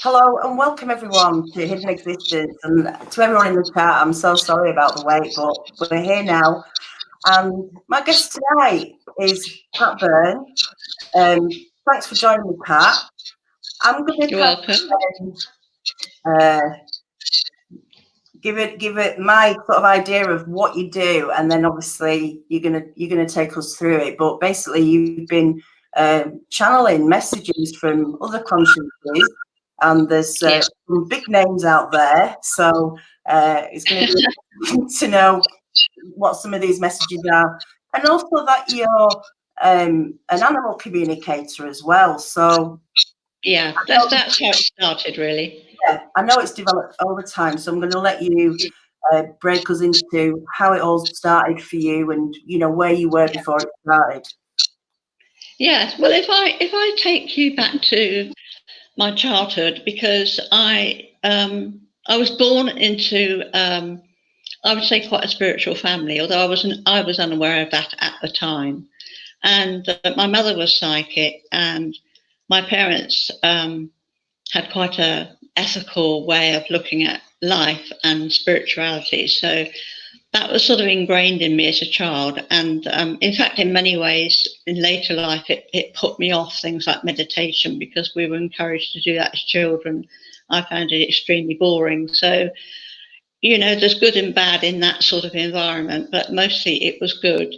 Hello and welcome everyone to Hidden Existence, and to everyone in the chat, I'm so sorry about the wait, but we're here now. And my guest tonight is Pat Byrne. Thanks for joining me, Pat. I'm going You're welcome. Give it my sort of idea of what you do, and then obviously you're gonna take us through it. But basically, you've been channeling messages from other consciousness. And there's some big names out there, so it's going to be interesting to know what some of these messages are, and also that you're an animal communicator as well. So yeah, that's how it started, really. Yeah, I know it's developed over time, so I'm going to let you break us into how it all started for you, and where you were before it started. Yes, well, if I take you back to my childhood, because I was born into I would say quite a spiritual family, although I was unaware of that at the time. And my mother was psychic, and my parents had quite a ethical way of looking at life and spirituality. So that was sort of ingrained in me as a child. And in fact, in many ways, in later life, it put me off things like meditation, because we were encouraged to do that as children. I found it extremely boring. So, there's good and bad in that sort of environment, but mostly it was good.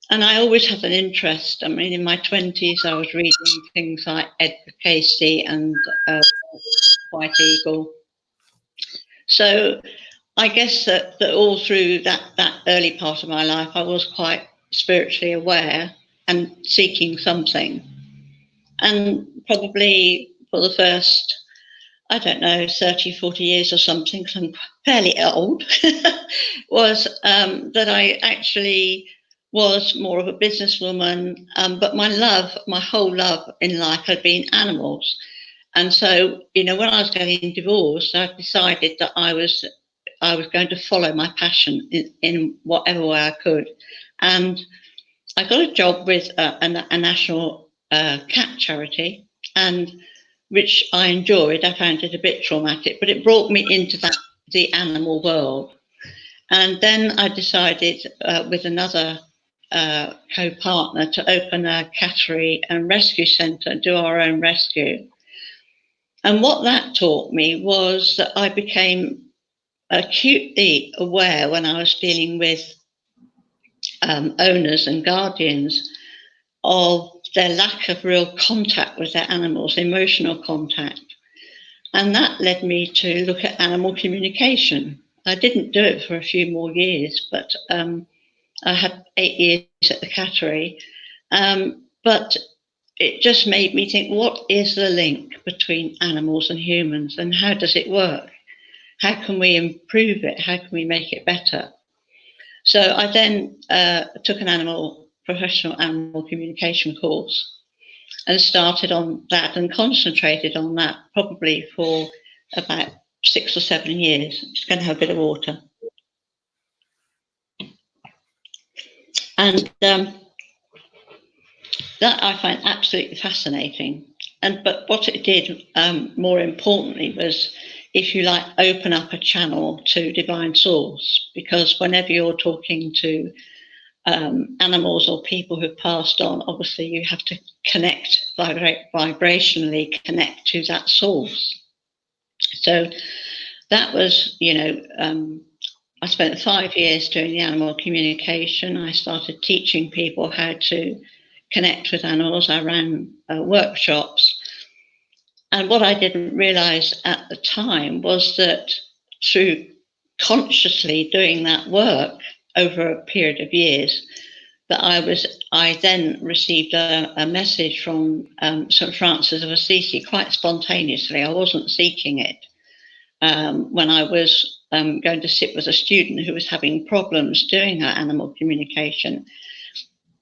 And I always had an interest. I mean, in my 20s, I was reading things like Edgar Cayce and White Eagle. So I guess that all through that early part of my life, I was quite spiritually aware and seeking something. And probably for the first, I don't know, 30, 40 years or something, because I'm fairly old, was that I actually was more of a businesswoman. But my whole love in life had been animals. And so, when I was getting divorced, I decided that I was going to follow my passion in whatever way I could. And I got a job with a national cat charity, and which I enjoyed. I found it a bit traumatic, but it brought me into the animal world. And then I decided with another co-partner to open a cattery and rescue centre, do our own rescue. And what that taught me was that I became acutely aware when I was dealing with owners and guardians of their lack of real contact with their animals, emotional contact. And that led me to look at animal communication. I didn't do it for a few more years, but I had 8 years at the cattery. But it just made me think, what is the link between animals and humans, and how does it work? How can we improve it? How can we make it better? So I then took an professional animal communication course and started on that and concentrated on that probably for about 6 or 7 years. I'm just going to have a bit of water. And that I find absolutely fascinating. But what it did, more importantly, was, if you like, open up a channel to divine source, because whenever you're talking to animals or people who've passed on, obviously you have to connect, vibrationally connect to that source. So that was, I spent 5 years doing the animal communication. I started teaching people how to connect with animals. I ran workshops. And what I didn't realize at the time was that through consciously doing that work over a period of years, that I then received a message from St. Francis of Assis quite spontaneously. I wasn't seeking it. When I was going to sit with a student who was having problems doing her animal communication.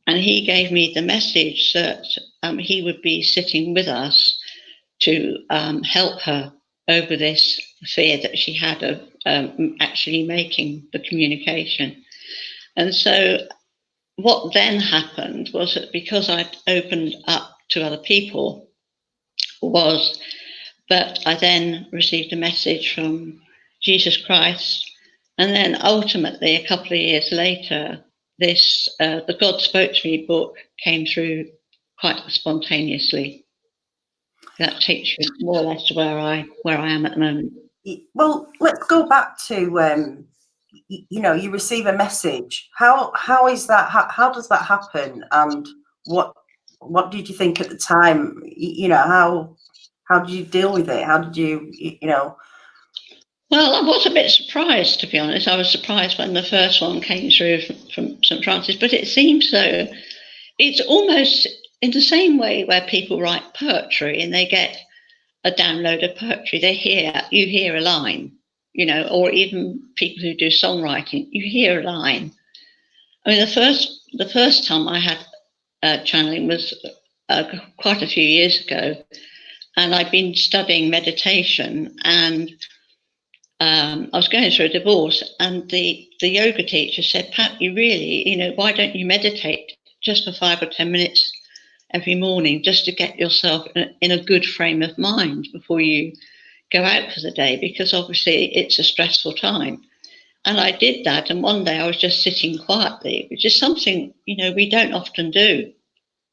And he gave me the message that he would be sitting with us to help her over this fear that she had of actually making the communication. And so what then happened was that, because I'd opened up to other people, was But I then received a message from Jesus Christ. And then ultimately, a couple of years later, the God Spoke to Me book came through quite spontaneously. That takes you more or less to where I am at the moment. Well, let's go back to you receive a message. How is that? How does that happen? And what did you think at the time? How did you deal with it? How did you? Well, I was a bit surprised, to be honest. I was surprised when the first one came through from St. Francis, but it seems so. It's almost in the same way where people write poetry and they get a download of poetry. You hear a line, or even people who do songwriting, you hear a line. I mean, the first time I had channeling was quite a few years ago, and I'd been studying meditation, and I was going through a divorce, and the yoga teacher said, Pat, you really, why don't you meditate just for 5 or 10 minutes every morning, just to get yourself in a good frame of mind before you go out for the day, because obviously it's a stressful time. And I did that, and one day I was just sitting quietly, which is something, we don't often do.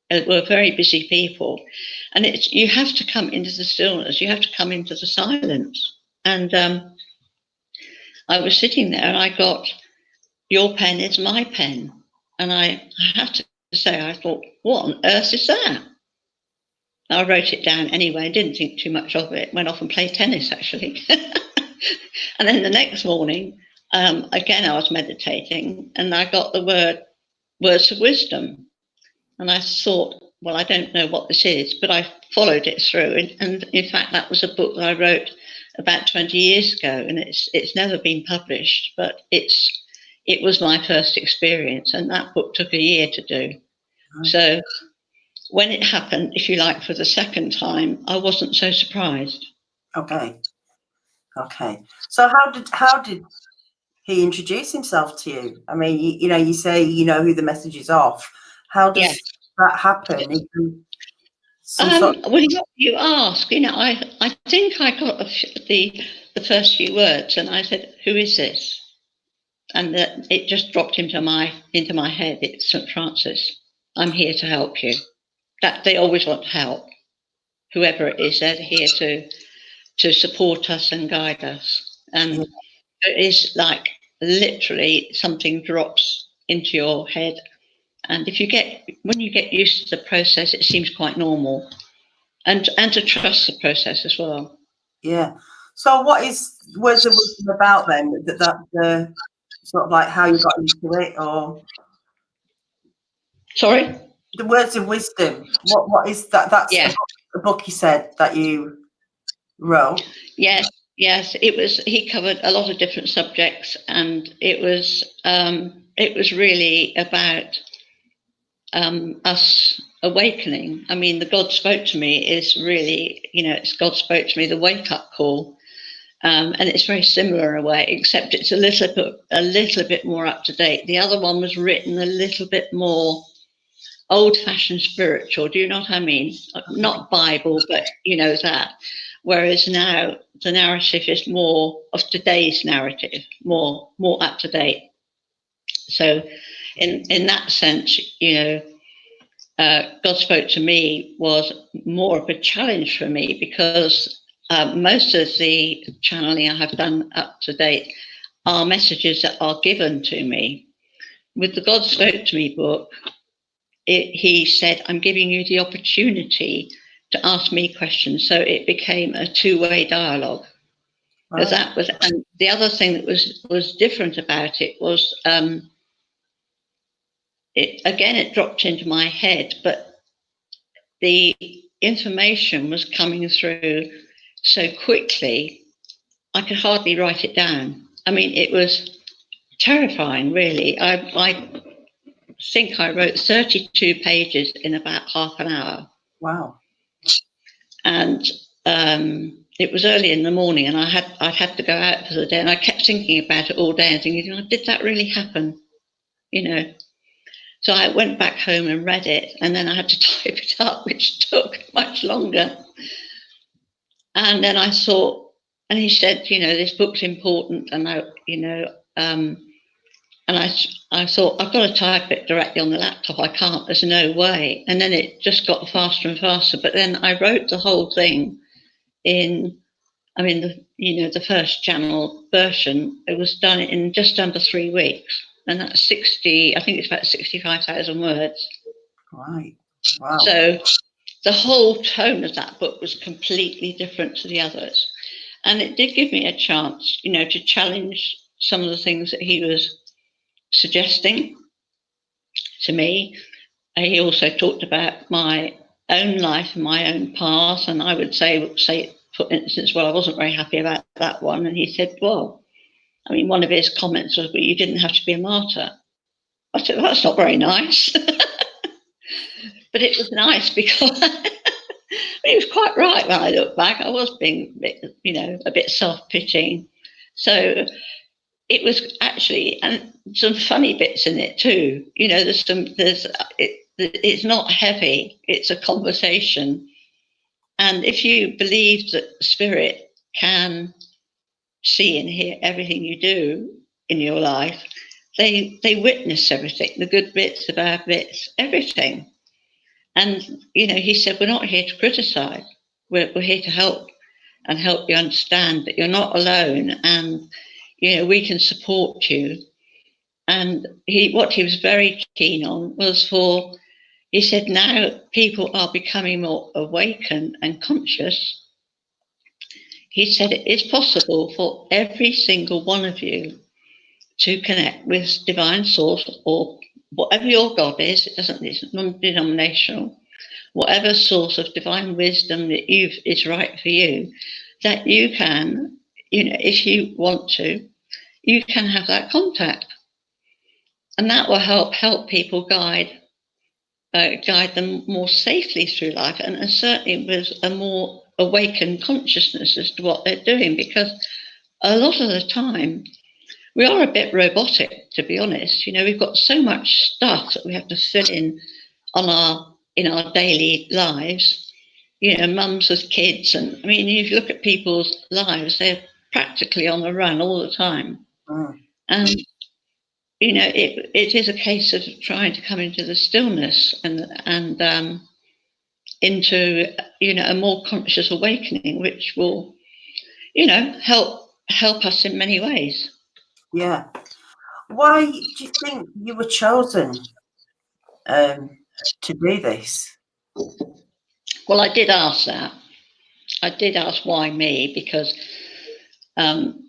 We're very busy people, and you have to come into the stillness, you have to come into the silence. And I was sitting there and I got, your pen is my pen. And I have to say, I thought, what on earth is that? I wrote it down anyway, didn't think too much of it, went off and played tennis actually. And then the next morning, again, I was meditating and I got the words of wisdom. And I thought, well, I don't know what this is, but I followed it through. And in fact, that was a book that I wrote about 20 years ago, and it's never been published, but it was my first experience, and that book took a year to do. So when it happened, if you like, for the second time, I wasn't so surprised. Okay. So how did he introduce himself to you? I mean, you say who the message is off. How does that happen? Well, you ask. I think I got the first few words, and I said, "Who is this?" And it just dropped into my head. It's St. Francis. I'm here to help you. That they always want help. Whoever it is, they're here to support us and guide us. And it is like literally something drops into your head. And when you get used to the process, it seems quite normal. And to trust the process as well. Yeah. So what is words of wisdom about then? That sort of like how you got into it, or Sorry? The words of wisdom. What is that? That's a book you said that you wrote. Yes. It was. He covered a lot of different subjects, and it was really about us awakening. I mean, the God Spoke to Me is really, it's God Spoke to Me, the wake up call, and it's very similar in a way, except it's a little bit more up to date. The other one was written a little bit more old-fashioned spiritual. Do you know what I mean? Not Bible, but that. Whereas now the narrative is more of today's narrative, more up to date. So, in that sense, God Spoke to Me was more of a challenge for me, because most of the channeling I have done up to date are messages that are given to me. With the God Spoke to Me book, he said, I'm giving you the opportunity to ask me questions. So it became a two-way dialogue. Because that was, and the other thing that was different about it was, it dropped into my head, but the information was coming through so quickly, I could hardly write it down. I mean, it was terrifying, really. I think I wrote 32 pages in about half an hour. Wow. And it was early in the morning, and I'd had to go out for the day, and I kept thinking about it all day and thinking, did that really happen? So I went back home and read it, and then I had to type it up, which took much longer. And then I thought, and he said, this book's important, and and I thought, I've got to type it directly on the laptop. I can't, there's no way. And then it just got faster and faster. But then I wrote the whole thing in, the first channel version. It was done in just under 3 weeks. And that's 60, I think it's about 65,000 words. Right. Wow. So the whole tone of that book was completely different to the others. And it did give me a chance, to challenge some of the things that he was suggesting to me. He also talked about my own life and my own path. And I would say, for instance, well, I wasn't very happy about that one. And he said, well, one of his comments was, well, you didn't have to be a martyr. I said, well, that's not very nice. But it was nice because he was quite right when I look back. I was being a bit self-pitying. So it was actually, and some funny bits in it too. It's not heavy, it's a conversation. And if you believe that spirit can see and hear everything you do in your life, they witness everything, the good bits, the bad bits, everything. And, he said, we're not here to criticize, we're here to help and help you understand that you're not alone, and, we can support you. And what he was very keen on was he said, now people are becoming more awakened and conscious. He said it is possible for every single one of you to connect with divine source, or whatever your God is. It's non-denominational. Whatever source of divine wisdom that is right for you, that you can, if you want to, you can have that contact. And that will help people guide them more safely through life, and certainly with a more awakened consciousness as to what they're doing. Because a lot of the time, we are a bit robotic, to be honest. We've got so much stuff that we have to fill in our daily lives. Mums with kids, and if you look at people's lives, they're practically on the run all the time. And it is a case of trying to come into the stillness and into a more conscious awakening, which will help us in many ways. Yeah. Why do you think you were chosen to do this? Well, I did ask that. I did ask why me, because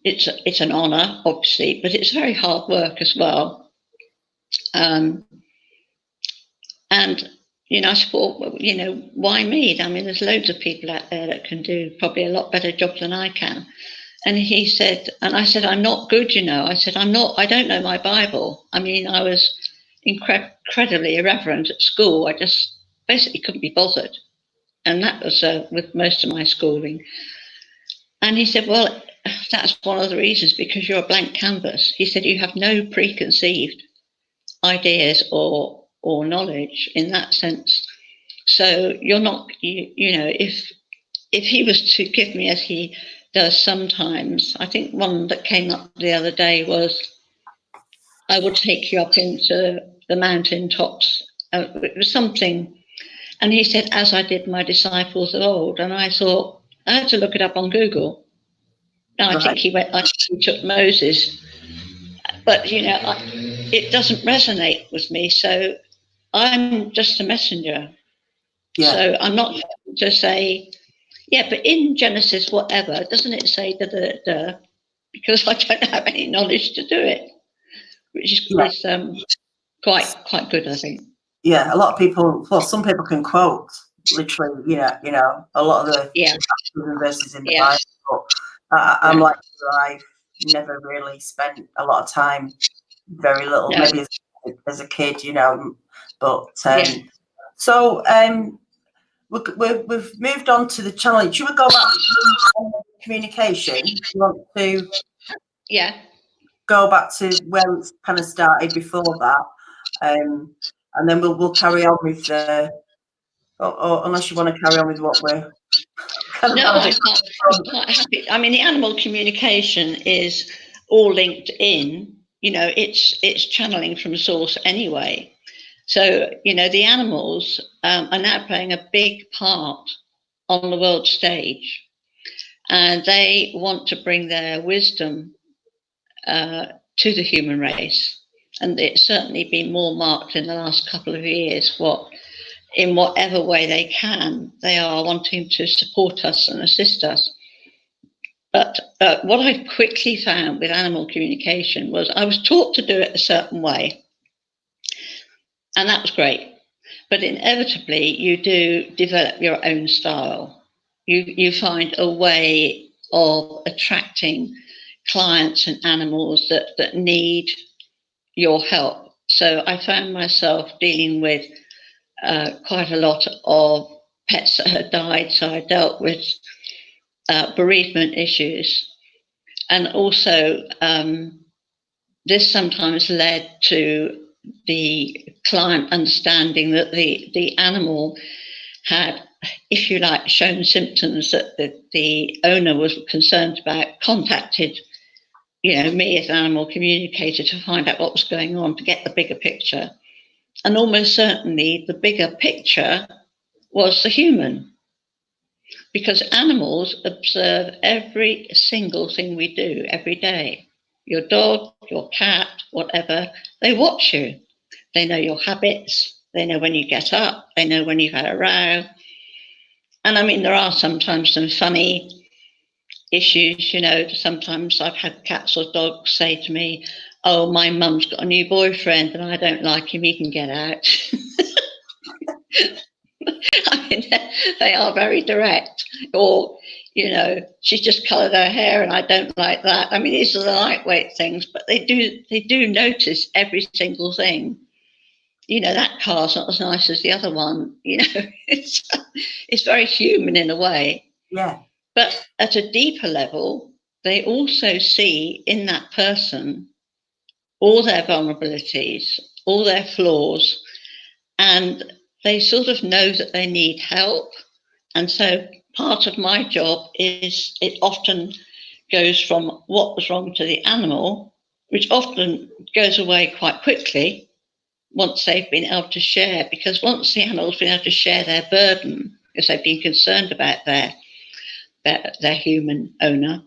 it's an honour, obviously, but it's very hard work as well. And I thought, why me? There's loads of people out there that can do probably a lot better job than I can. And he said, and I said, I'm not good, I said, I don't know my Bible. I was incredibly irreverent at school. I just basically couldn't be bothered. And that was with most of my schooling. And he said, well, that's one of the reasons, because you're a blank canvas. He said, you have no preconceived ideas or knowledge in that sense. So you're not, if he was to give me, as he does sometimes, I think one that came up the other day was, I would take you up into the mountain tops. It was something. And he said, as I did my disciples of old. And I thought, I had to look it up on Google. Now, I think he took Moses. But, it doesn't resonate with me. So I'm just a messenger. Yeah. So I'm not to say, yeah, but in Genesis, whatever, doesn't it say da? Because I don't have any knowledge to do it, which is quite good, I think. Yeah, a lot of people, well, some people can quote literally, a lot of the verses in the Bible. But I'm like, I've never really spent a lot of time, very little, maybe as a kid, But so we've moved on to the challenge. Should we go back to communication? You want to go back to where it's kind of started before that, and then we'll carry on with or unless you want to carry on with what we're No, I'm quite happy. I mean, the animal communication is all linked in. You know, it's channeling from source anyway. So, you know, the animals are now playing a big part on the world stage, and they want to bring their wisdom to the human race. And it's certainly been more marked in the last couple of years. In whatever way they can, they are wanting to support us and assist us. But what I quickly found with animal communication was I was taught to do it a certain way, and that was great. But inevitably, you do develop your own style. You find a way of attracting clients and animals that need your help. So I found myself dealing with quite a lot of pets that had died. So I dealt with bereavement issues. And also, this sometimes led to the client understanding that the animal had, if you like, shown symptoms that the owner was concerned about, contacted, you know, me as an animal communicator to find out what was going on, to get the bigger picture. And almost certainly the bigger picture was the human, because animals observe every single thing we do every day. Your dog, your cat, whatever, they watch you. They know your habits. They know when you get up. They know when you've had a row. And I mean, there are sometimes some funny issues, you know. Sometimes I've had cats or dogs say to me, "Oh, my mum's got a new boyfriend and I don't like him, he can get out." I mean, they are very direct. Or, you know, she's just coloured her hair and I don't like that. I mean, these are the lightweight things, but they do notice every single thing. You know, that car's not as nice as the other one. You know, it's very human in a way. Yeah. But at a deeper level, they also see in that person all their vulnerabilities, all their flaws, and they sort of know that they need help. And so part of my job is, it often goes from what was wrong to the animal, which often goes away quite quickly once they've been able to share, because once the animal's been able to share their burden, because they've been concerned about their human owner,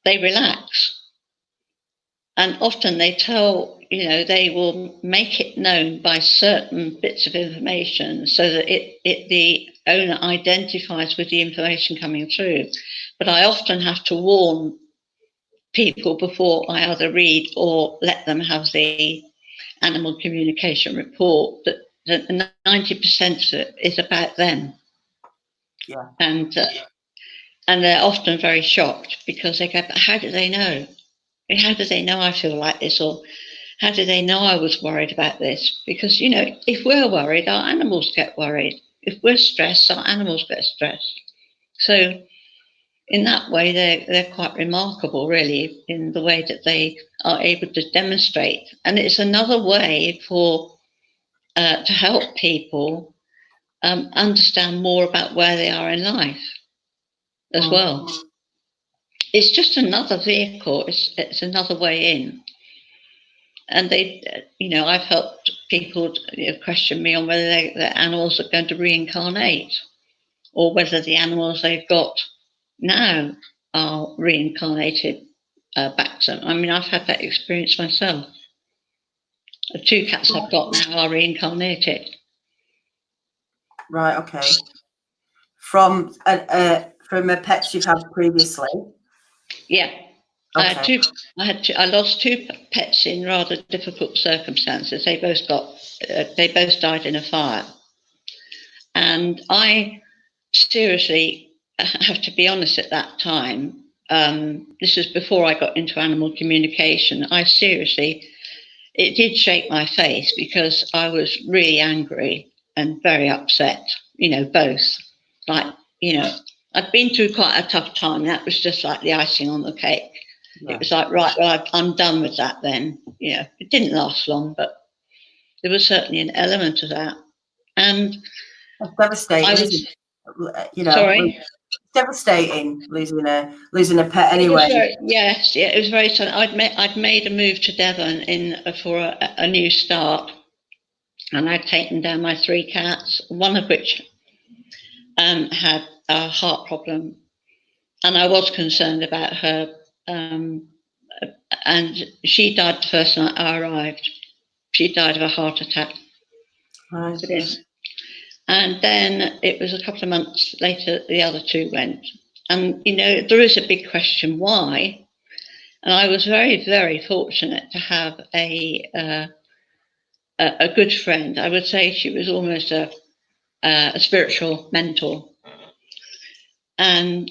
they relax. And often they tell, you know, they will make it known by certain bits of information so that the owner identifies with the information coming through. But I often have to warn people before I either read or let them have the animal communication report that 90% of it is about them. Yeah. And they're often very shocked, because they go, "But how do they know? How do they know I feel like this? Or how do they know I was worried about this?" Because, you know, if we're worried, our animals get worried. If we're stressed, our animals get stressed. So in that way, they're quite remarkable, really, in the way that they are able to demonstrate. And it's another way to help people understand more about where they are in life as well. It's just another vehicle. It's another way in. And they, you know, I've helped people question me on whether their animals are going to reincarnate, or whether the animals they've got now are reincarnated back to them. I mean, I've had that experience myself. The 2 cats I've got now are reincarnated. Right. Okay. From the pets you've had previously. Yeah. Okay. I lost 2 pets in rather difficult circumstances. They both died in a fire. And I seriously have to be honest, at that time, this was before I got into animal communication, it did shake my face, because I was really angry and very upset, you know, both. Like, you know, I'd been through quite a tough time. That was just like the icing on the cake. Yeah. It was like, right, well, I'm done with that then. You know, it didn't last long, but there was certainly an element of that. And that's devastating, isn't it? You know, Sorry. devastating losing a pet anyway. Yes, yeah, it was very sudden. I'd made a move to Devon for a new start, and I'd taken down my 3 cats, one of which had a heart problem, and I was concerned about her. And she died the first night I arrived. She died of a heart attack. Right. And then it was a couple of months later, the other 2 went. And, you know, there is a big question why. And I was very, very fortunate to have a good friend. I would say she was almost a spiritual mentor. And,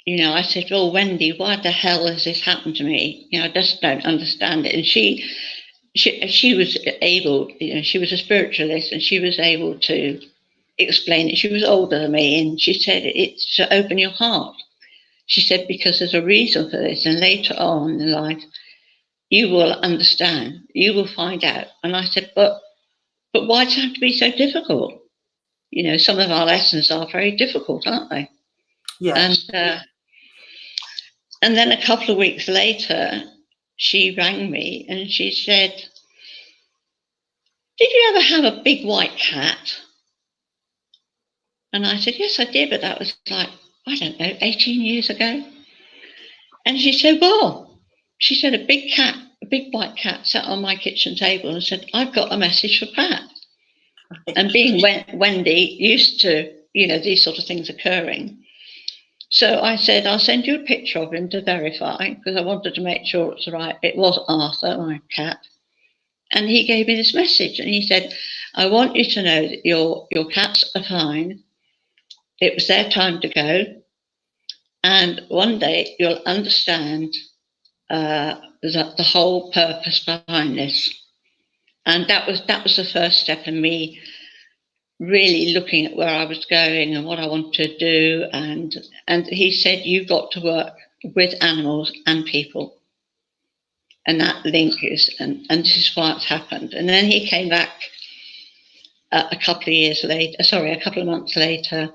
you know, I said, "Oh, Wendy, why the hell has this happened to me? You know, I just don't understand it." And she was able, you know, she was a spiritualist, and she was able to explain it. She was older than me, and she said, "It's to open your heart." She said, "Because there's a reason for this, and later on in life, you will understand, you will find out." And I said, but why does it have to be so difficult? You know, some of our lessons are very difficult, aren't they? Yeah. And then a couple of weeks later, she rang me and she said, "Did you ever have a big white cat?" And I said, "Yes, I did, but that was like, I don't know, 18 years ago." And she said, "Well," she said, "a big white cat sat on my kitchen table and said, 'I've got a message for Pat.'" And being Wendy, used to, you know, these sort of things occurring. So I said, "I'll send you a picture of him to verify," because I wanted to make sure it was right. It was Arthur, my cat. And he gave me this message, and he said, "I want you to know that your cats are fine. It was their time to go. And one day you'll understand the whole purpose behind this." And that was the first step in me really looking at where I was going and what I wanted to do. And he said, "You've got to work with animals and people." And that link is, and this is why it's happened. And then he came back a couple of months later,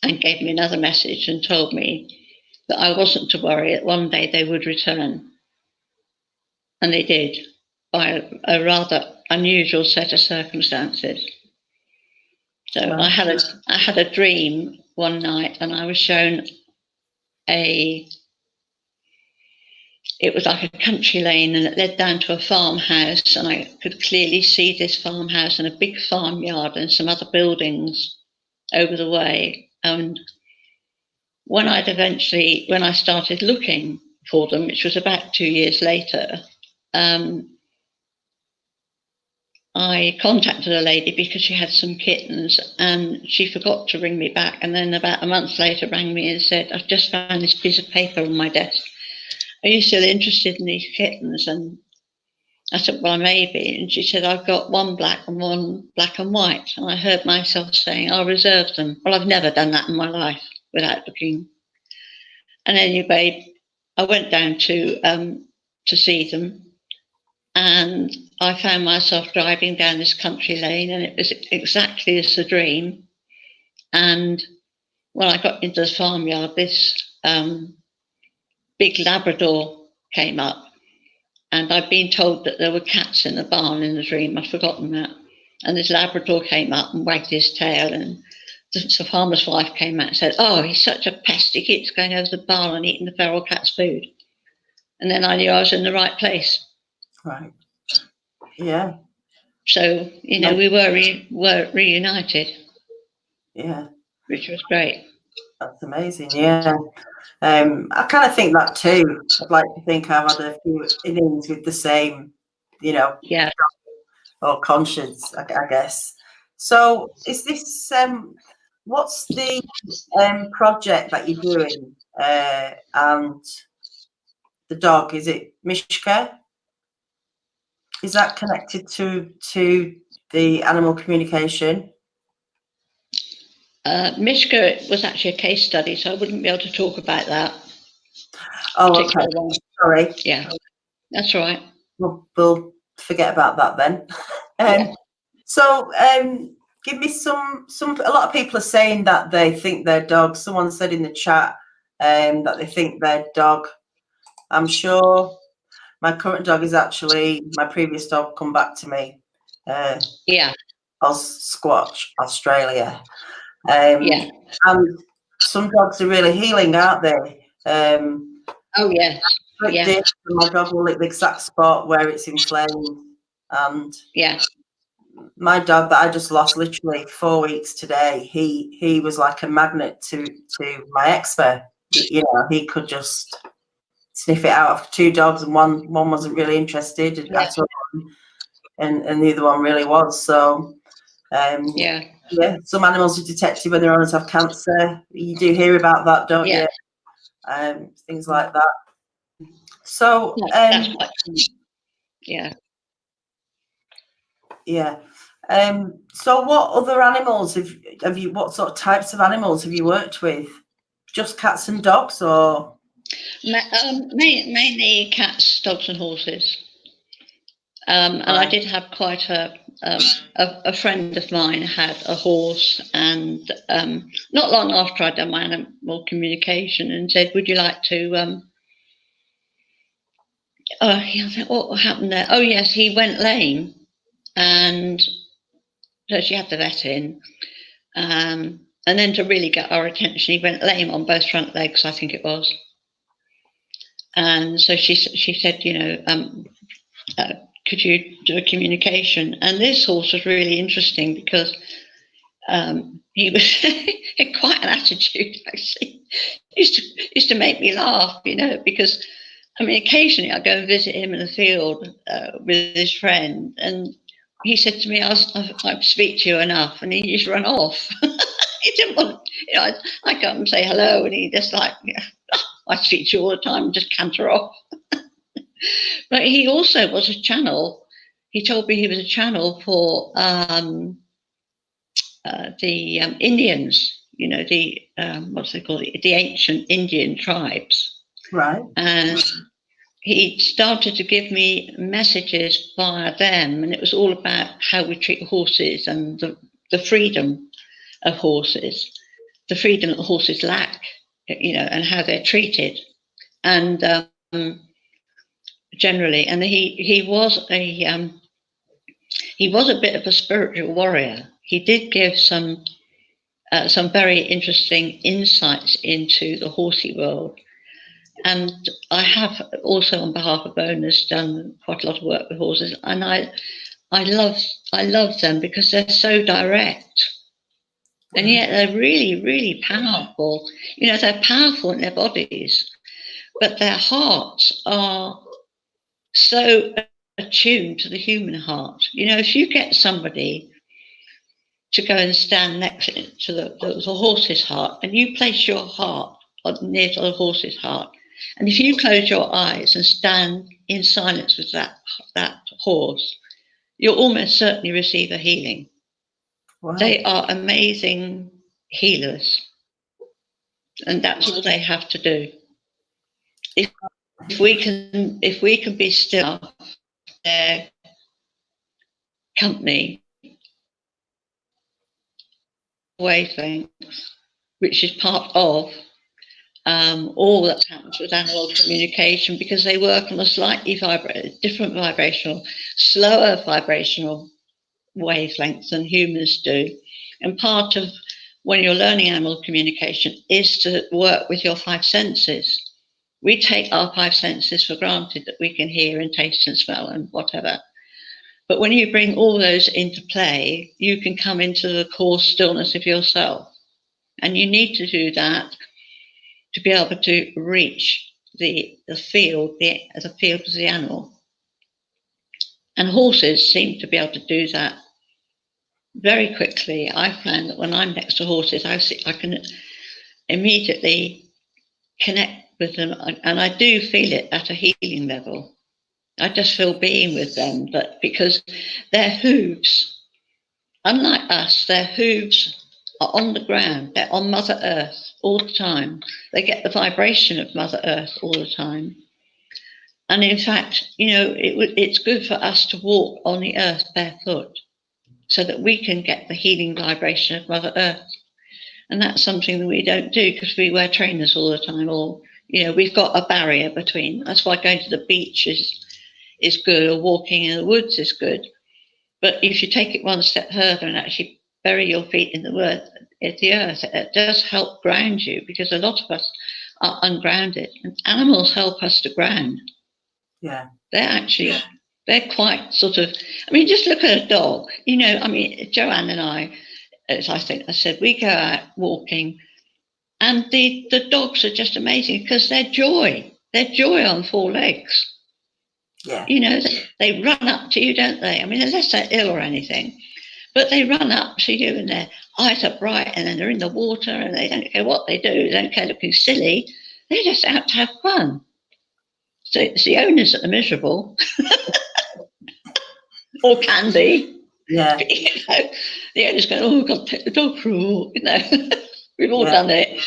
and gave me another message and told me that I wasn't to worry, that one day they would return. And they did, by a rather unusual set of circumstances. So I had a dream one night, and I was shown it was like a country lane, and it led down to a farmhouse, and I could clearly see this farmhouse and a big farmyard and some other buildings over the way. And when I started looking for them, which was about 2 years later, I contacted a lady because she had some kittens, and she forgot to ring me back. And then about a month later rang me and said, "I've just found this piece of paper on my desk. Are you still interested in these kittens?" And I said, "Well, I may be." And she said, "I've got one black and one black and white." And I heard myself saying, "I'll reserve them." Well, I've never done that in my life without looking. And anyway, I went down to see them. And I found myself driving down this country lane, and it was exactly as the dream. And when I got into the farmyard, this big Labrador came up. And I'd been told that there were cats in the barn in the dream. I'd forgotten that. And this Labrador came up and wagged his tail. And the farmer's wife came out and said, "Oh, he's such a pest. He keeps going over the barn and eating the feral cat's food." And then I knew I was in the right place. Right. Yeah. So, you know, we were reunited. Yeah. Which was great. That's amazing. Yeah. I kind of think that too. I'd like to think I've had a few innings with the same, you know, yeah, or conscience, I guess. So is this, what's the project that you're doing? And the dog, is it Mishka? Is that connected to the animal communication? Mishka was actually a case study, so I wouldn't be able to talk about that. Oh, okay. Sorry. Yeah, that's all right. We'll forget about that then. So give me some. A lot of people are saying that they think their dog. Someone said in the chat that they think their dog. I'm sure my current dog is actually my previous dog. Come back to me. Yeah. Squatch, Australia. Yeah. And some dogs are really healing, aren't they? Oh yes. Yeah. My dog will lick the exact spot where it's inflamed. And yeah, my dog that I just lost literally 4 weeks today, he was like a magnet to my eczema. You know, he could just sniff it out of 2 dogs, and one wasn't really interested at all, and the other one really was. So yeah, some animals are detected when their owners have cancer. You do hear about that, don't you? Things like that. So that's quite, yeah. So what other animals have you? What sort of types of animals have you worked with? Just cats and dogs, or mainly cats, dogs, and horses. And I did have quite a friend of mine had a horse, and not long after I'd done my animal communication, and said, "Would you like to?" I think, what happened there? Oh yes, he went lame, and so she had the vet in, and then to really get our attention, he went lame on both front legs, I think it was. And so she said, you know, could you do a communication? And this horse was really interesting because he was had quite an attitude, actually. Used to make me laugh, you know, because I mean, occasionally I go and visit him in the field with his friend, and he said to me, "I speak to you enough," and he just run off. He didn't want, you know, I come and say hello, and he just like, yeah, I speak to you all the time, and just canter off. But he also was a channel. He told me he was a channel for the Indians, you know, the what's they call it, the ancient Indian tribes. Right. And he started to give me messages via them, and it was all about how we treat horses and the freedom of horses, the freedom that horses lack, you know, and how they're treated. And generally, and he was a bit of a spiritual warrior. He did give some very interesting insights into the horsey world. And I have also, on behalf of owners, done quite a lot of work with horses, and I love them because they're so direct, and yet they're really, really powerful. You know, they're powerful in their bodies, but their hearts are so attuned to the human heart. You know, if you get somebody to go and stand next to the horse's heart, and you place your heart near to the horse's heart, and if you close your eyes and stand in silence with that horse, you'll almost certainly receive a healing. Wow. They are amazing healers, and that's all they have to do. If we can be still, their company wavelengths, which is part of all that happens with animal communication, because they work on a slightly different vibrational, slower vibrational wavelengths than humans do. And part of when you're learning animal communication is to work with your 5 senses. We take our 5 senses for granted, that we can hear and taste and smell and whatever. But when you bring all those into play, you can come into the core stillness of yourself. And you need to do that to be able to reach the field of the animal. And horses seem to be able to do that very quickly. I find that when I'm next to horses, I can immediately connect with them, and I do feel it at a healing level. I just feel being with them, but because their hooves, unlike us, their hooves are on the ground. They're on Mother Earth all the time. They get the vibration of Mother Earth all the time. And in fact, you know, it's good for us to walk on the earth barefoot, so that we can get the healing vibration of Mother Earth. And that's something that we don't do because we wear trainers all the time, or, we've got a barrier between. That's why going to the beach is good, or walking in the woods is good. But if you take it one step further and actually bury your feet in the earth, it does help ground you, because a lot of us are ungrounded, and animals help us to ground. Yeah. They're quite sort of, just look at a dog. Joanne and I, as I think I said, we go out walking, and the dogs are just amazing because they're joy on four legs. Yeah. They run up to you, don't they? Unless they're ill or anything, but they run up to you and their eyes are bright, and then they're in the water and they don't care what they do. They don't care looking silly. They're just out to have fun. So it's the owners that are miserable, or can be. Yeah. But, the owners go, "Oh, God, take the dog for a walk." We've all done it.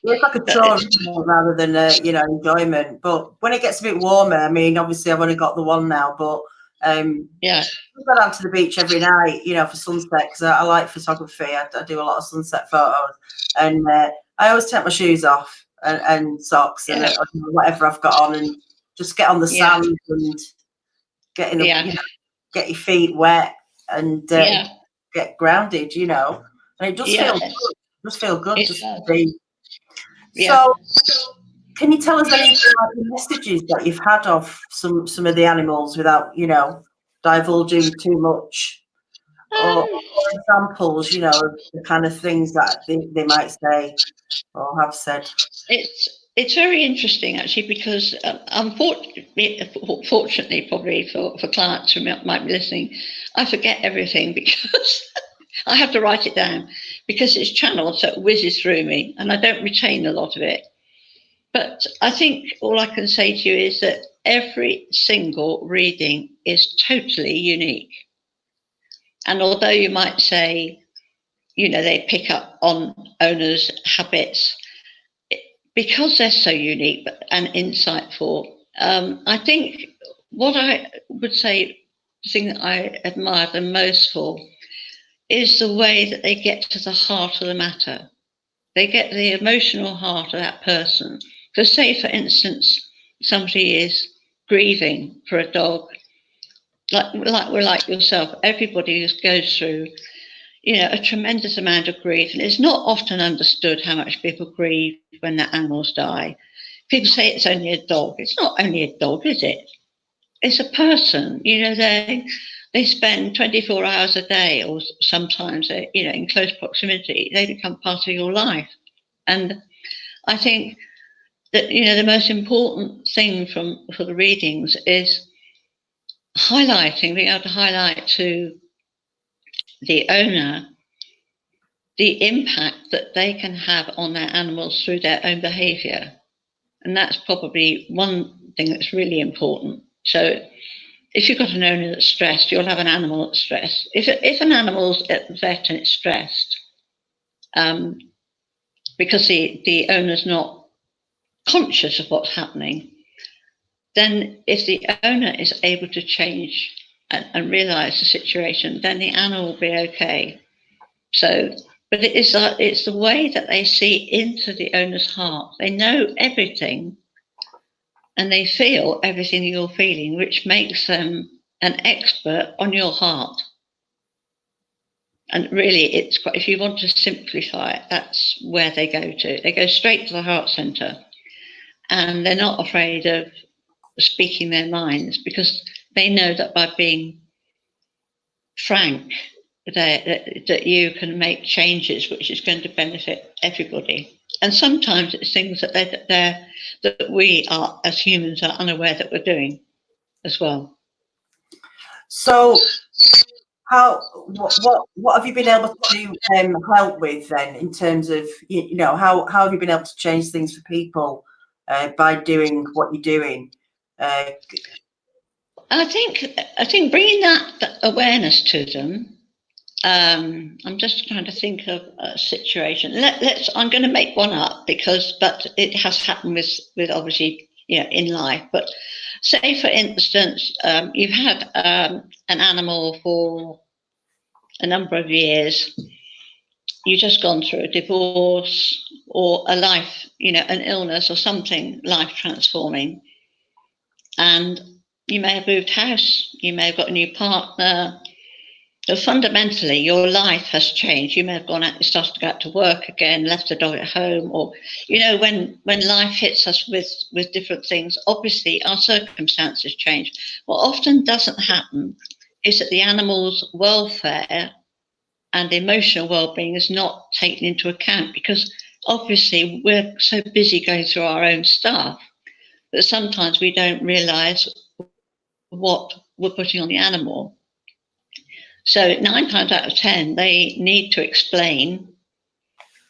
It's like a chore rather than enjoyment. But when it gets a bit warmer, obviously I've only got the one now, but I go down to the beach every night, for sunset, because I like photography. I do a lot of sunset photos, and I always take my shoes off and socks and whatever I've got on, and just get on the sand and get your feet wet and get grounded, and it does feel good. It does feel good just to be. So, can you tell us any messages that you've had of some of the animals without, divulging too much, or examples, the kind of things that they might say or have said? It's very interesting, actually, because fortunately, probably for clients who might be listening, I forget everything because I have to write it down, because it's channeled, so it whizzes through me, and I don't retain a lot of it. But I think all I can say to you is that every single reading is totally unique. And although you might say, they pick up on owners' habits, because they're so unique and insightful, I think what I would say, the thing that I admire them most for, is the way that they get to the heart of the matter. They get the emotional heart of that person. Because say, for instance, somebody is grieving for a dog, like yourself. Everybody goes through, a tremendous amount of grief, and it's not often understood how much people grieve when their animals die. People say it's only a dog. It's not only a dog, is it? It's a person. They spend 24 hours a day, or sometimes, in close proximity. They become part of your life. And I think that, the most important thing for the readings is being able to highlight to the owner the impact that they can have on their animals through their own behaviour. And that's probably one thing that's really important. So if you've got an owner that's stressed, you'll have an animal that's stressed. If an animal's at the vet and it's stressed, because the owner's not conscious of what's happening, then if the owner is able to change and realise the situation, then the animal will be okay. So, but it's the way that they see into the owner's heart. They know everything, and they feel everything you're feeling, which makes them an expert on your heart. And really, if you want to simplify it, that's where they go to. They go straight to the heart centre, and they're not afraid of speaking their minds, because they know that by being frank, that you can make changes which is going to benefit everybody. And sometimes it's things that we are, as humans, are unaware that we're doing as well. So what have you been able to help with then, in terms of, how have you been able to change things for people by doing what you're doing? I think bringing that awareness to them. I'm just trying to think of a situation. I'm going to make one up, but it has happened with obviously, in life. But say, for instance, you've had an animal for a number of years, you've just gone through a divorce or a life, an illness or something life transforming. And you may have moved house, you may have got a new partner. So fundamentally, your life has changed. You may have gone out, started to go out to work again, left the dog at home, or, when life hits us with different things, obviously our circumstances change. What often doesn't happen is that the animal's welfare and emotional well-being is not taken into account, because obviously we're so busy going through our own stuff that sometimes we don't realise what we're putting on the animal. So 9 times out of 10, they need to explain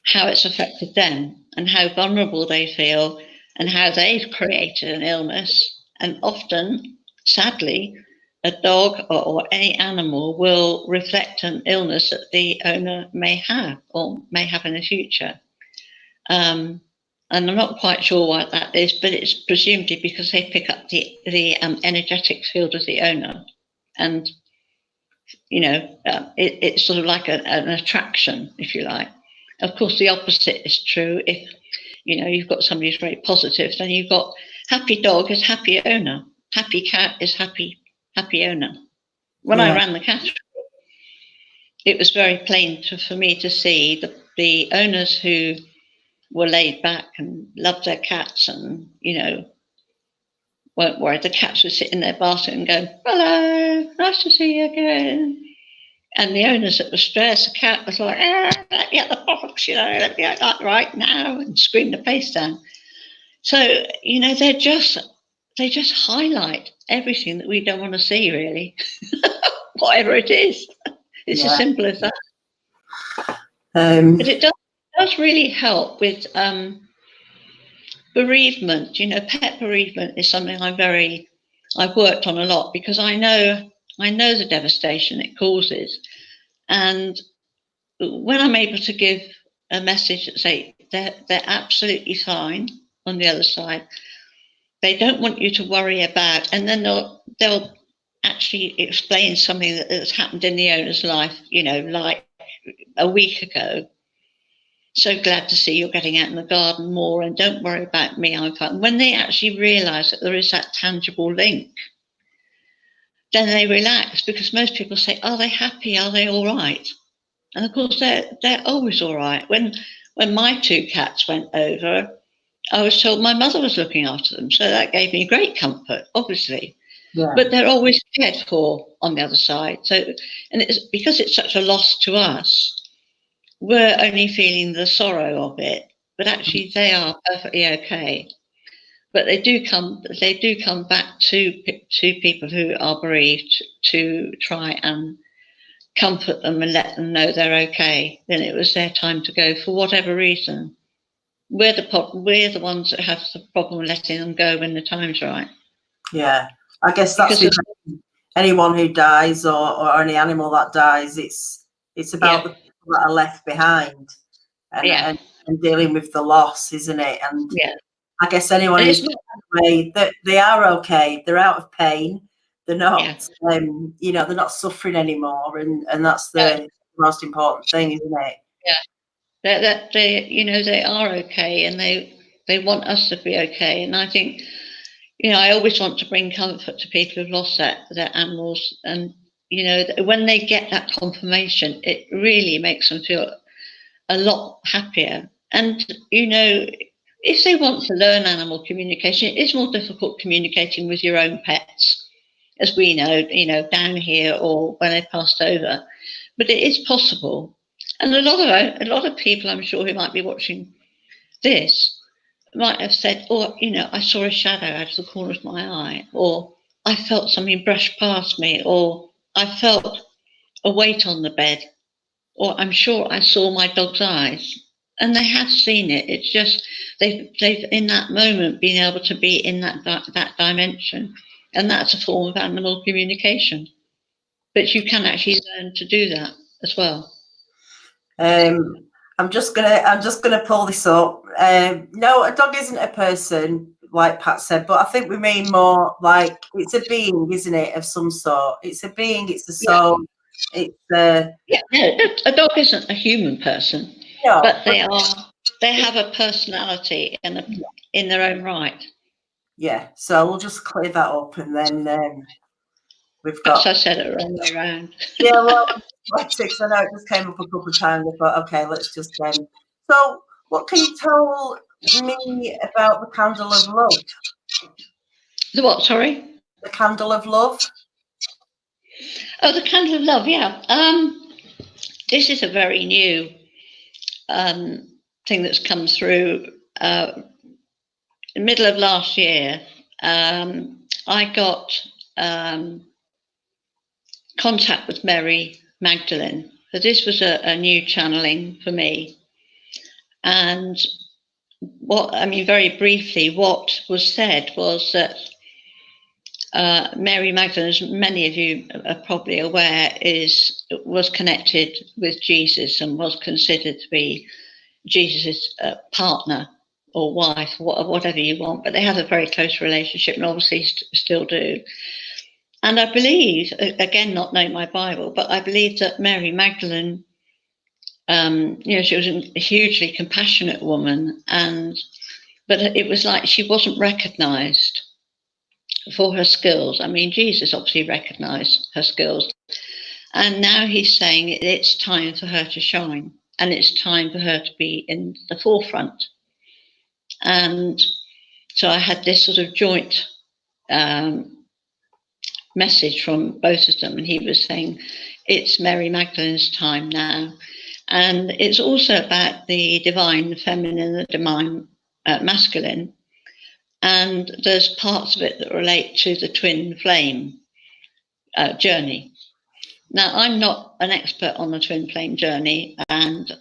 how it's affected them and how vulnerable they feel and how they've created an illness. And often, sadly, a dog or any animal will reflect an illness that the owner may have or may have in the future. And I'm not quite sure why that is, but it's presumably because they pick up the energetic field of the owner. And it's sort of like an attraction, if you like. Of course, the opposite is true. If you've got somebody who's very positive, then you've got happy dog is happy owner, happy cat is happy owner. When I ran the cat, it was very plain for me to see the owners who were laid back and loved their cats and weren't worried. The cats would sit in their bathroom and go, "Hello, nice to see you again." And the owners that were stressed, the cat was like, "Let me out the box, let me out that right now," and scream the face down. So, they just highlight everything that we don't want to see, really, whatever it is. It's as simple as that. But it does really help with bereavement. Pet bereavement is something I've worked on a lot, because I know the devastation it causes. And when I'm able to give a message that say they're absolutely fine on the other side, they don't want you to worry about, and then they'll actually explain something that's happened in the owner's life, like a week ago. So glad to see you're getting out in the garden more, and don't worry about me, I'm fine. When they actually realise that there is that tangible link, then they relax, because most people say, "Are they happy? Are they all right?" And of course, they're always all right. When my 2 cats went over, I was told my mother was looking after them, so that gave me great comfort, obviously. Yeah. But they're always cared for on the other side. So, and it's because it's such a loss to us, we're only feeling the sorrow of it. But actually, they are perfectly okay. But they do come back to people who are bereaved to try and comfort them and let them know they're okay. Then it was their time to go for whatever reason. We're the ones that have the problem letting them go when the time's right. Yeah, I guess that's with anyone who dies or any animal that dies. It's about the people that are left behind and dealing with the loss, isn't it? And I guess anyone who's that they are okay. They're out of pain. They're not, they're not suffering anymore, and that's the most important thing, isn't it? Yeah, that they are okay, and they want us to be okay. And I think, I always want to bring comfort to people who've lost their animals, and when they get that confirmation, it really makes them feel a lot happier. And if they want to learn animal communication, it is more difficult communicating with your own pets, as we know, down here or when they passed over. But it is possible. And a lot of people, I'm sure, who might be watching this might have said, "Oh, I saw a shadow out of the corner of my eye," or "I felt something brush past me," or "I felt a weight on the bed," or "I'm sure I saw my dog's eyes." And they have seen it. It's just they've in that moment been able to be in that dimension, and that's a form of animal communication. But you can actually learn to do that as well. I'm just gonna pull this up. No, a dog isn't a person, like Pat said, but I think we mean more like it's a being, isn't it, of some sort. It's a being. It's a soul. It's Yeah, no, a dog isn't a human person, no, but they have a personality in their own right. Yeah, so we'll just clear that up, and then we've Perhaps got. I said it wrong way around. Yeah, well, like six. I know it just came up a couple of times. I thought, okay, let's just. So, what can you tell me about the candle of love? The what? Sorry. The candle of love. Oh, the candle of love. Yeah. This is a very new thing that's come through. In the middle of last year, I got contact with Mary Magdalene. So this was a new channeling for me. And very briefly, what was said was that Mary Magdalene, as many of you are probably aware, was connected with Jesus and was considered to be Jesus' partner or wife, or whatever you want. But they had a very close relationship, and obviously still do. And I believe, again, not knowing my Bible, but I believe that Mary Magdalene, she was a hugely compassionate woman, but it was like she wasn't recognised for her skills. I mean, Jesus obviously recognised her skills. And now he's saying it's time for her to shine, and it's time for her to be in the forefront. And so I had this sort of joint message from both of them, and he was saying it's Mary Magdalene's time now. And it's also about the divine feminine and the divine masculine. And there's parts of it that relate to the twin flame journey. Now, I'm not an expert on the twin flame journey, and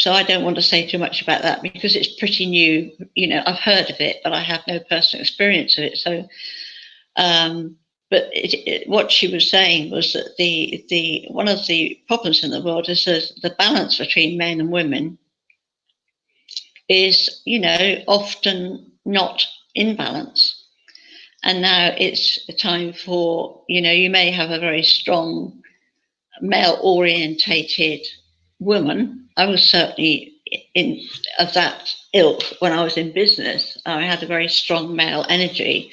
so I don't want to say too much about that because it's pretty new. I've heard of it, but I have no personal experience of it. So, but what she was saying was that the one of the problems in the world is the balance between men and women is, often not in balance. And now it's a time for, you may have a very strong male-orientated woman. I was certainly of that ilk when I was in business. I had a very strong male energy.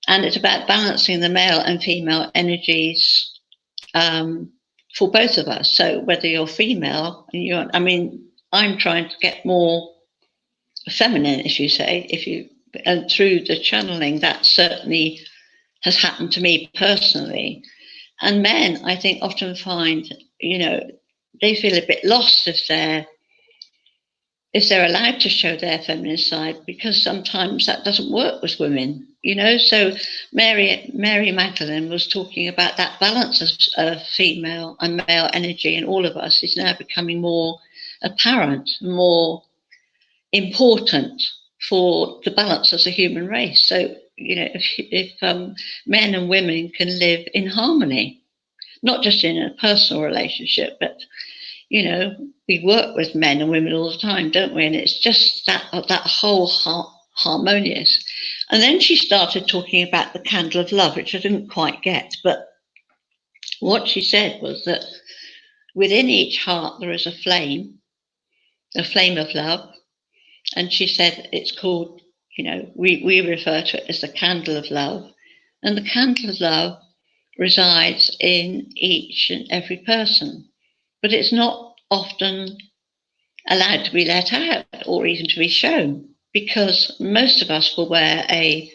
And it's about balancing the male and female energies for both of us. So whether you're female, I'm trying to get more feminine, if you say, and through the channeling, that certainly has happened to me personally. And men, I think, often find, they feel a bit lost if they're allowed to show their feminine side, because sometimes that doesn't work with women, So Mary Magdalene was talking about that balance of female and male energy in all of us is now becoming more apparent, more important for the balance as a human race. So, if men and women can live in harmony, not just in a personal relationship, but, we work with men and women all the time, don't we? And it's just that whole harmonious. And then she started talking about the candle of love, which I didn't quite get. But what she said was that within each heart there is a flame of love. And she said it's called, we refer to it as the candle of love. And the candle of love resides in each and every person. But it's not often allowed to be let out or even to be shown, because most of us will wear a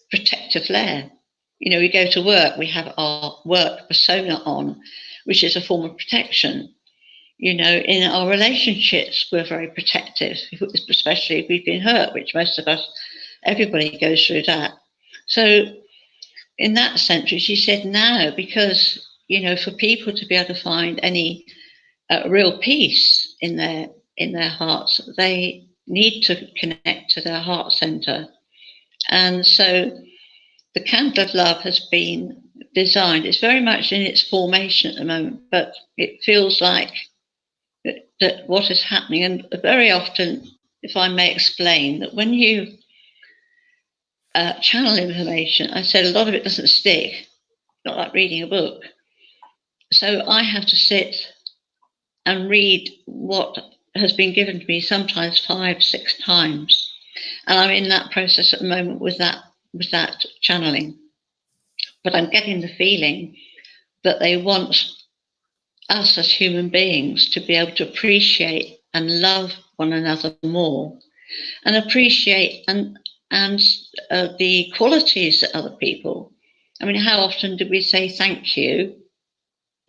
protective layer. We go to work, we have our work persona on, which is a form of protection. In our relationships, we're very protective, especially if we've been hurt, which most of us, everybody goes through that. So in that sense, she said now, because, for people to be able to find any real peace in their hearts, they need to connect to their heart center. And so the candle of love has been designed. It's very much in its formation at the moment, but it feels like that what is happening, and very often, if I may explain, that when you channel information, I said a lot of it doesn't stick, not like reading a book. so I have to sit and read what has been given to me, sometimes 5, 6 times. And I'm in that process at the moment with that channeling. But I'm getting the feeling that they want us as human beings to be able to appreciate and love one another more, and appreciate and the qualities that other people. I mean, how often do we say thank you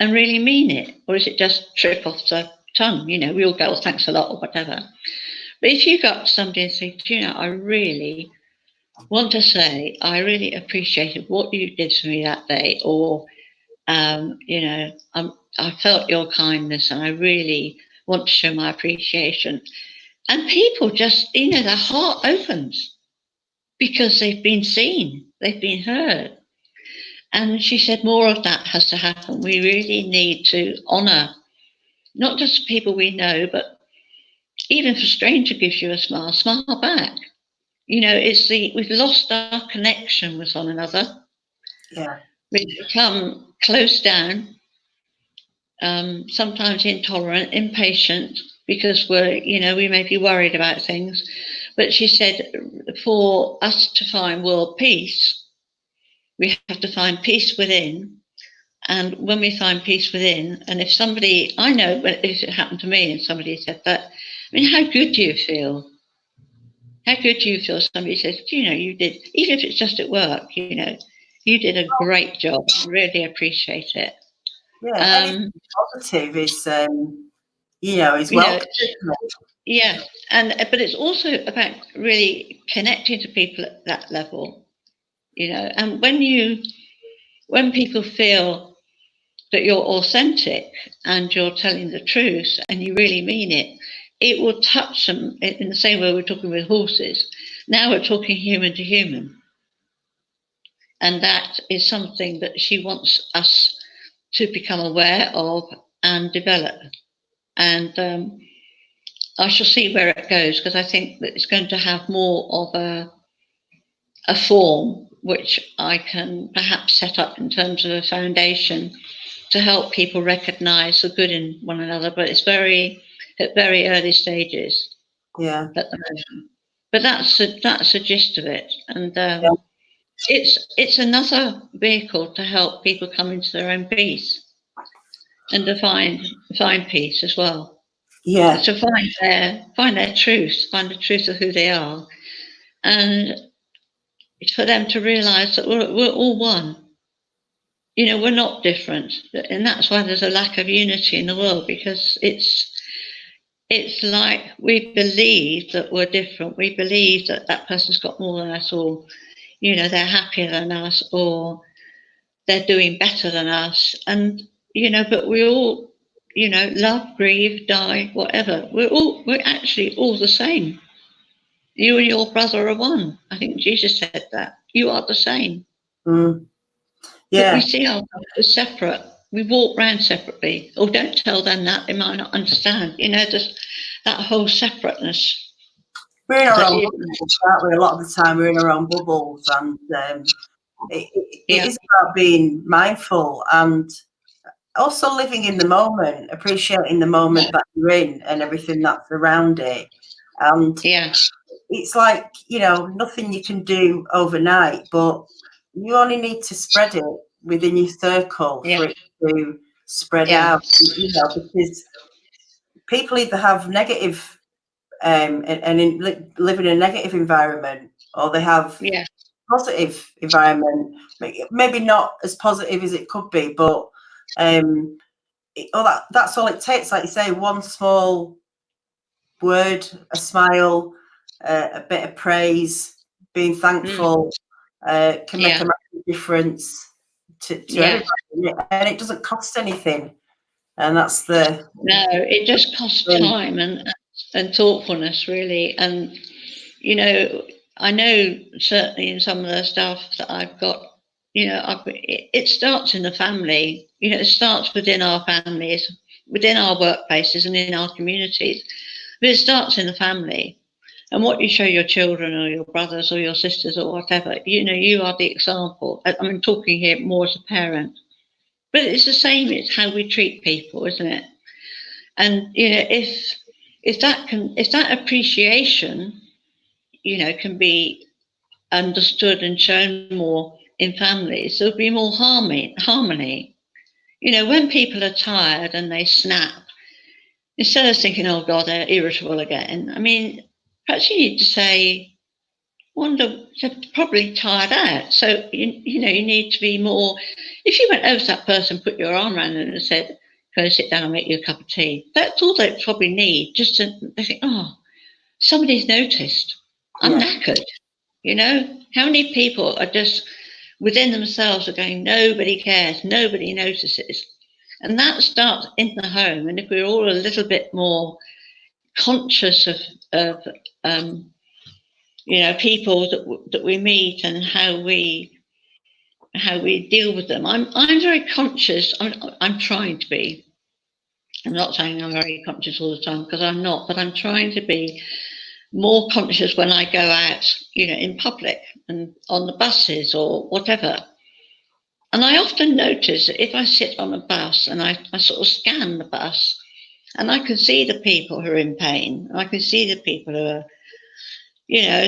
and really mean it, or is it just trip off the tongue? You know, we all go, oh, thanks a lot, or whatever. But if you go up to somebody and say, do you know, I really want to say I really appreciated what you did for me that day, or you know, I felt your kindness and I really want to show my appreciation. And people just, you know, their heart opens because they've been seen, they've been heard. And she said more of that has to happen. We really need to honour not just people we know, but even if a stranger gives you a smile, smile back. You know, we've lost our connection with one another. Yeah. We've become closed down, sometimes intolerant, impatient, because we may be worried about things. But she said, for us to find world peace, we have to find peace within. And when we find peace within, and if somebody, I know, but if it happened to me and somebody said that, I mean, how good do you feel? How good do you feel? Somebody says, you know, you did, even if it's just at work, you know, you did a great job. Really appreciate it. Yeah, anything positive is, you know, is welcome. Yeah, but it's also about really connecting to people at that level, you know. And when people feel that you're authentic and you're telling the truth and you really mean it, it will touch them in the same way we're talking with horses. Now we're talking human to human. And that is something that she wants us to become aware of and develop. And I shall see where it goes, because I think that it's going to have more of a form which I can perhaps set up in terms of a foundation to help people recognise the good in one another. But it's at very early stages. Yeah. At the moment. But that's the gist of it. And it's another vehicle to help people come into their own peace and to find peace as well. Yeah. To find their truth, find the truth of who they are, and for them to realise that we're all one. You know, we're not different, and that's why there's a lack of unity in the world, because it's like we believe that we're different. We believe that that person's got more than us, or you know, they're happier than us, or they're doing better than us, and you know, but we all, you know, love, grieve, die, whatever. We're actually all the same. You and your brother are one. I think Jesus said that. You are the same. Mm. Yeah. But we see ourselves as separate. We walk around separately. Or don't tell them that, they might not understand. You know, just that whole separateness. We're in our own bubbles, aren't we? A lot of the time we're in our own bubbles, and it is about being mindful and also living in the moment, appreciating the moment that you're in and everything that's around it. And it's like, you know, nothing you can do overnight, but you only need to spread it within your circle for it to spread out, you know, because people either have negative live in a negative environment, or they have positive environment, maybe not as positive as it could be, but that's all it takes. Like you say, one small word, a smile, a bit of praise, being thankful, can make a massive difference to everybody, and it doesn't cost anything. And that's no, it just costs time and thoughtfulness, really. And you know, I know certainly in some of the stuff that I've got, you know, it starts in the family. You know, it starts within our families, within our workplaces, and in our communities. But it starts in the family. And what you show your children or your brothers or your sisters or whatever, you know, you are the example. I'm talking here more as a parent. But it's the same. It's how we treat people, isn't it? And if that appreciation, can be understood and shown more in families, there'll be more harmony. When people are tired and they snap, instead of thinking, oh God, they're irritable again, I mean, perhaps you need to say, they're probably tired out. So, you need to be more, if you went over to that person, put your arm around them and said, go sit down and make you a cup of tea. That's all they probably need, just to think, oh, somebody's noticed. I'm knackered. How many people are just within themselves are going, nobody cares, nobody notices. And that starts in the home. And if we're all a little bit more conscious of people that we meet and how we deal with them. I'm very conscious. I'm trying to be. I'm not saying I'm very conscious all the time, because I'm not, but I'm trying to be more conscious when I go out, in public and on the buses or whatever. And I often notice that if I sit on a bus and I sort of scan the bus, and I can see the people who are in pain, and I can see the people who are,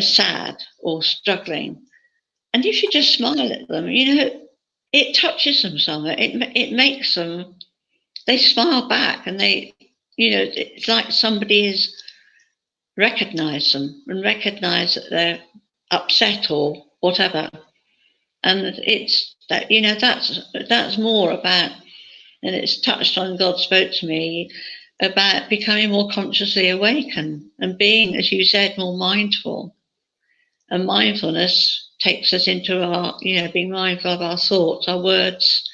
sad or struggling. And if you just smile at them, it touches them somewhere. It makes them, they smile back, and they, it's like somebody has recognized them and recognized that they're upset or whatever. And it's that, that's more about, and it's touched on, God spoke to me about becoming more consciously awake and being, as you said, more mindful. And mindfulness takes us into our, being mindful of our thoughts, our words,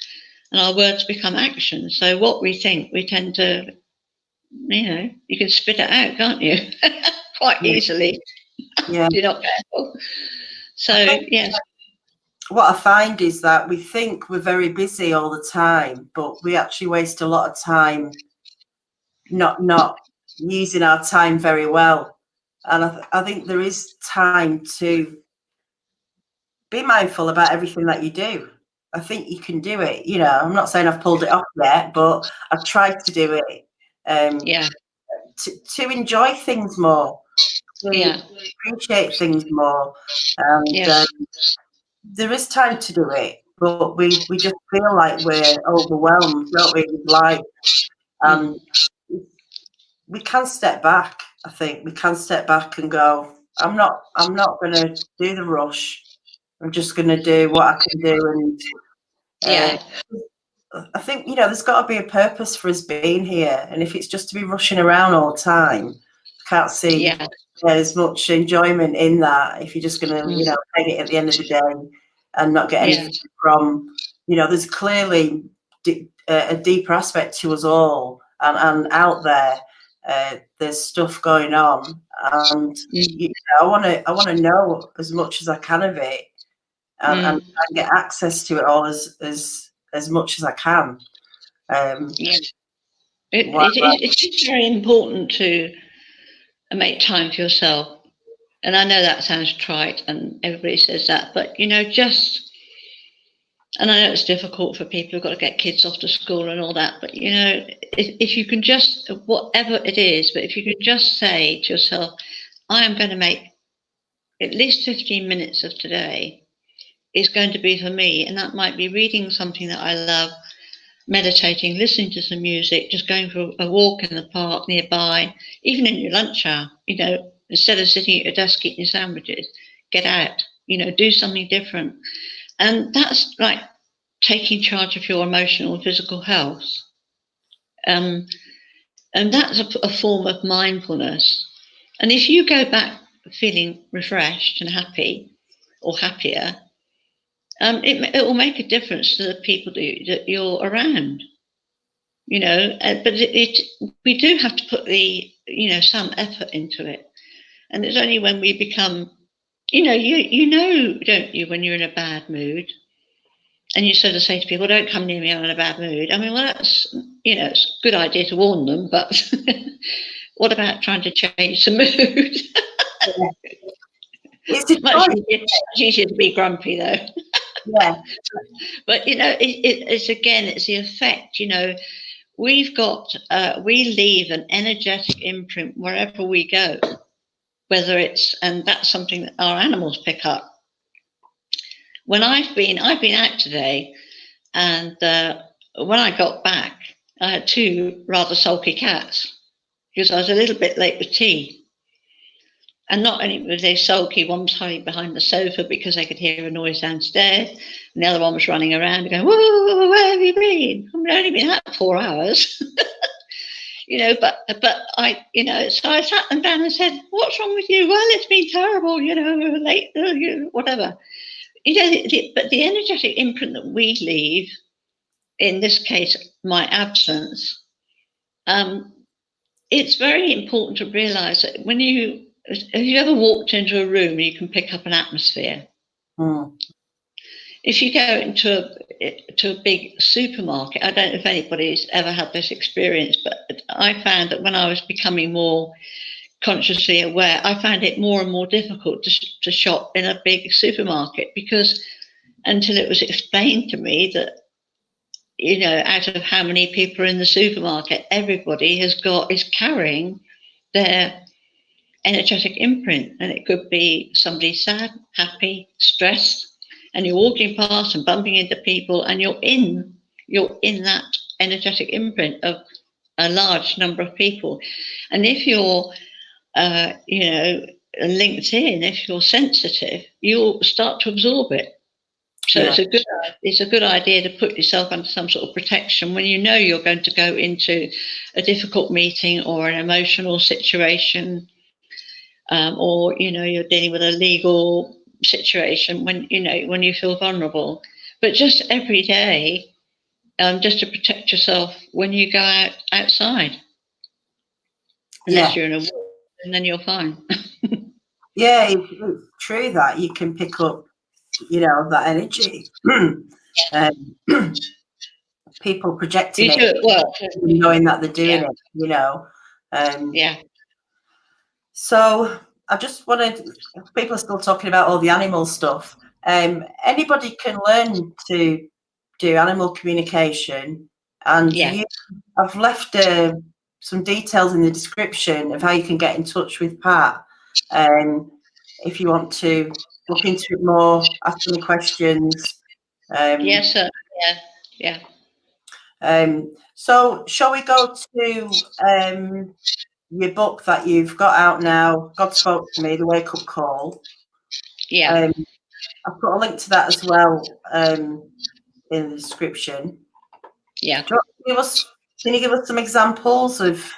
and our words become action. So what we think, we tend to, you can spit it out, can't you? Quite easily. Yeah. If you're not careful. So, yes. What I find is that we think we're very busy all the time, but we actually waste a lot of time not using our time very well. And I think there is time to be mindful about everything that you do. I think you can do it. I'm not saying I've pulled it off yet, but I've tried to do it. To enjoy things more, to appreciate things more. And there is time to do it, but we just feel like we're overwhelmed, don't we, with life. We can step back. I think we can step back and go, I'm not going to do the rush. I'm just going to do what I can do. And I think, there's got to be a purpose for us being here. And if it's just to be rushing around all the time, I can't see there's much enjoyment in that. If you're just going to, peg it at the end of the day and not get anything from, there's clearly a deeper aspect to us all, and out there. There's stuff going on, and I want to know as much as I can of it, and get access to it all as much as I can. It's very important to make time for yourself, and I know that sounds trite, and everybody says that, but and I know it's difficult for people who've got to get kids off to school and all that, but if you can just, whatever it is, but if you can just say to yourself, I am going to make at least 15 minutes of today is going to be for me. And that might be reading something that I love, meditating, listening to some music, just going for a walk in the park nearby, even in your lunch hour, instead of sitting at your desk eating your sandwiches, get out, do something different. And that's like taking charge of your emotional and physical health. And that's a form of mindfulness. And if you go back feeling refreshed and happy or happier, it will make a difference to the people that you're around. But we do have to put some effort into it. And it's only when we become, don't you, when you're in a bad mood, and you sort of say to people, don't come near me, I'm in a bad mood. I mean, well, that's, it's a good idea to warn them, but what about trying to change the mood? It's much easier to be grumpy, though. Yeah. But it's again, it's the effect. We've got we leave an energetic imprint wherever we go, and that's something that our animals pick up. When I've been out today, and when I got back, I had two rather sulky cats because I was a little bit late with tea. And not only were they sulky, one was hiding behind the sofa because they could hear a noise downstairs, and the other one was running around going, "Whoa, where have you been? I've only been out 4 hours." But I, so I sat them down and said, "What's wrong with you?" "Well, it's been terrible, late, whatever." But the energetic imprint that we leave, in this case, my absence, it's very important to realize that have you ever walked into a room and you can pick up an atmosphere? Mm. If you go into a big supermarket, I don't know if anybody's ever had this experience, but I found that when I was becoming more consciously aware, I found it more and more difficult to shop in a big supermarket, because until it was explained to me that, out of how many people are in the supermarket, everybody is carrying their energetic imprint, and it could be somebody sad, happy, stressed, and you're walking past and bumping into people, and you're in that energetic imprint of a large number of people. And if you're linked in, if you're sensitive, you'll start to absorb it. So yeah. It's a good idea to put yourself under some sort of protection when you're going to go into a difficult meeting or an emotional situation, or you're dealing with a legal situation, when you feel vulnerable. But just every day, just to protect yourself when you go outside, unless you're in a war, and then you're fine. Yeah, it's true that you can pick up, that energy. People projecting it, knowing that they're doing it, yeah. So I just wanted, people are still talking about all the animal stuff. Anybody can learn to do animal communication, and I've left some details in the description of how you can get in touch with Pat. If you want to look into it more, ask any questions. Yes, sir. Yeah. So shall we go to your book that you've got out now, God Spoke to Me, The Wake Up Call? Yeah. I've put a link to that as well in the description. Yeah. Can you give us some examples of,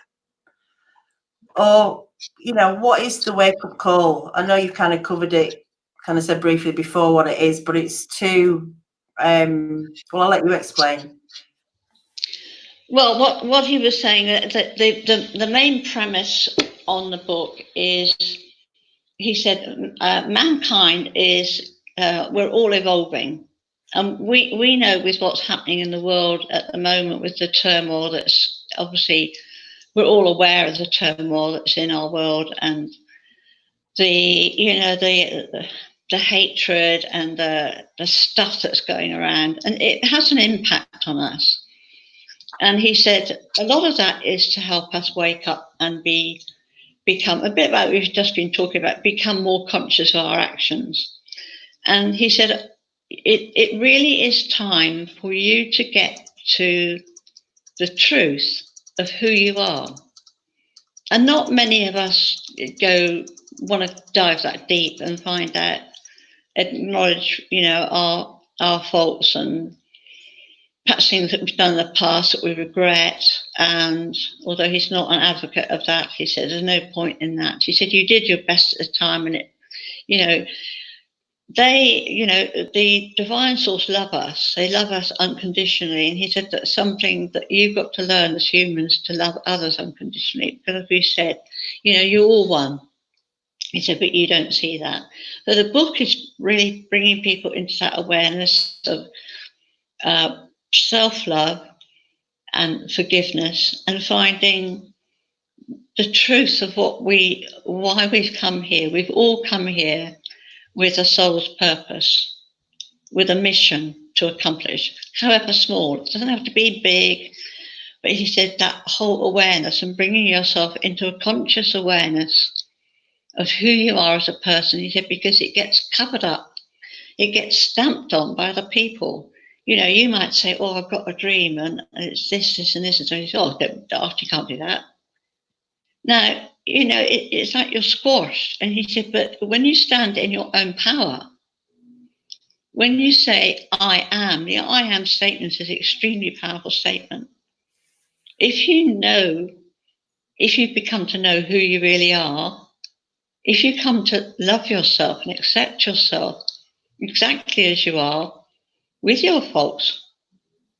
what is the wake up call? I know you've kind of covered it, kind of said briefly before what it is, but it's I'll let you explain. Well, what he was saying, that the main premise on the book is, he said, mankind is, we're all evolving. And we know with what's happening in the world at the moment, with the turmoil that's obviously, we're all aware of the turmoil that's in our world, and the hatred and the stuff that's going around, and it has an impact on us. And he said a lot of that is to help us wake up and become a bit like we've just been talking about, become more conscious of our actions. And he said it really is time for you to get to the truth of who you are. And not many of us want to dive that deep and find out, acknowledge, our faults and perhaps things that we've done in the past that we regret. And although he's not an advocate of that, he said there's no point in that. He said you did your best at the time, and the divine source love us. They love us unconditionally. And he said that's something that you've got to learn as humans, to love others unconditionally. Because as we said, you're all one. He said, but you don't see that. So the book is really bringing people into that awareness of self-love and forgiveness, and finding the truth of why we've come here. We've all come here with a soul's purpose. with a mission to accomplish, however small. It doesn't have to be big, but he said that whole awareness and bringing yourself into a conscious awareness of who you are as a person. He said, because it gets covered up, it gets stamped on by other people. You know, you might say, oh, I've got a dream and it's this, this, and this. And so he said, oh, daft, you can't do that. Now, you know, it's like you're squashed. And he said, but when you stand in your own power, when you say, I am, the I am statement is an extremely powerful statement. If you become to know who you really are, if you come to love yourself and accept yourself exactly as you are, with your faults,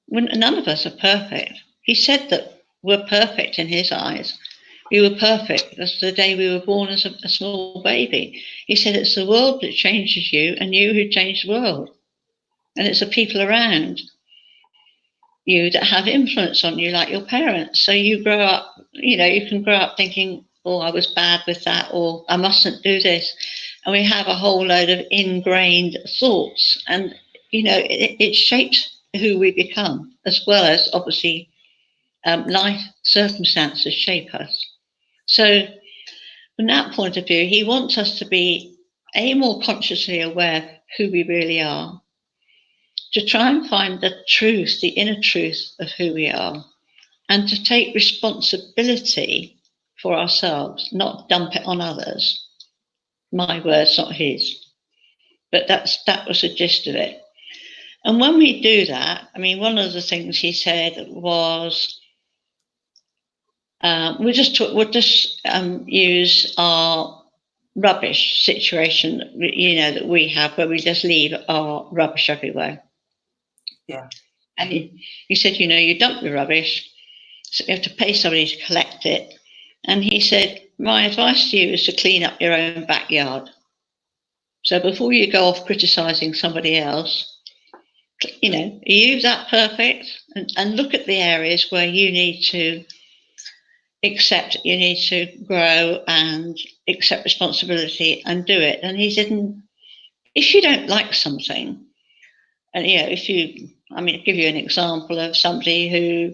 when none of us are perfect. He said that we're perfect in his eyes. We were perfect. That's the day we were born as a small baby. He said it's the world that changes you and you who change the world. And it's the people around you that have influence on you, like your parents. So you grow up, you know, you can grow up thinking, oh, I was bad with that, or I mustn't do this. And we have a whole load of ingrained thoughts. And, you know, it shapes who we become, as well as, obviously, life circumstances shape us. So from that point of view, he wants us to be, more consciously aware of who we really are, to try and find the truth, the inner truth of who we are, and to take responsibility for ourselves, not dump it on others. My words, not his. But that was the gist of it. And when we do that, I mean, one of the things he said was, we'll just use our rubbish situation, you know, that we have, where we just leave our rubbish everywhere. Yeah. And he said, you know, you dump the rubbish, so you have to pay somebody to collect it. And he said, my advice to you is to clean up your own backyard. So before you go off criticising somebody else, you know, are you that perfect? And look at the areas where you need to accept, you need to grow and accept responsibility and do it. And he said, if you don't like something, and, you know, I mean, I'll give you an example of somebody who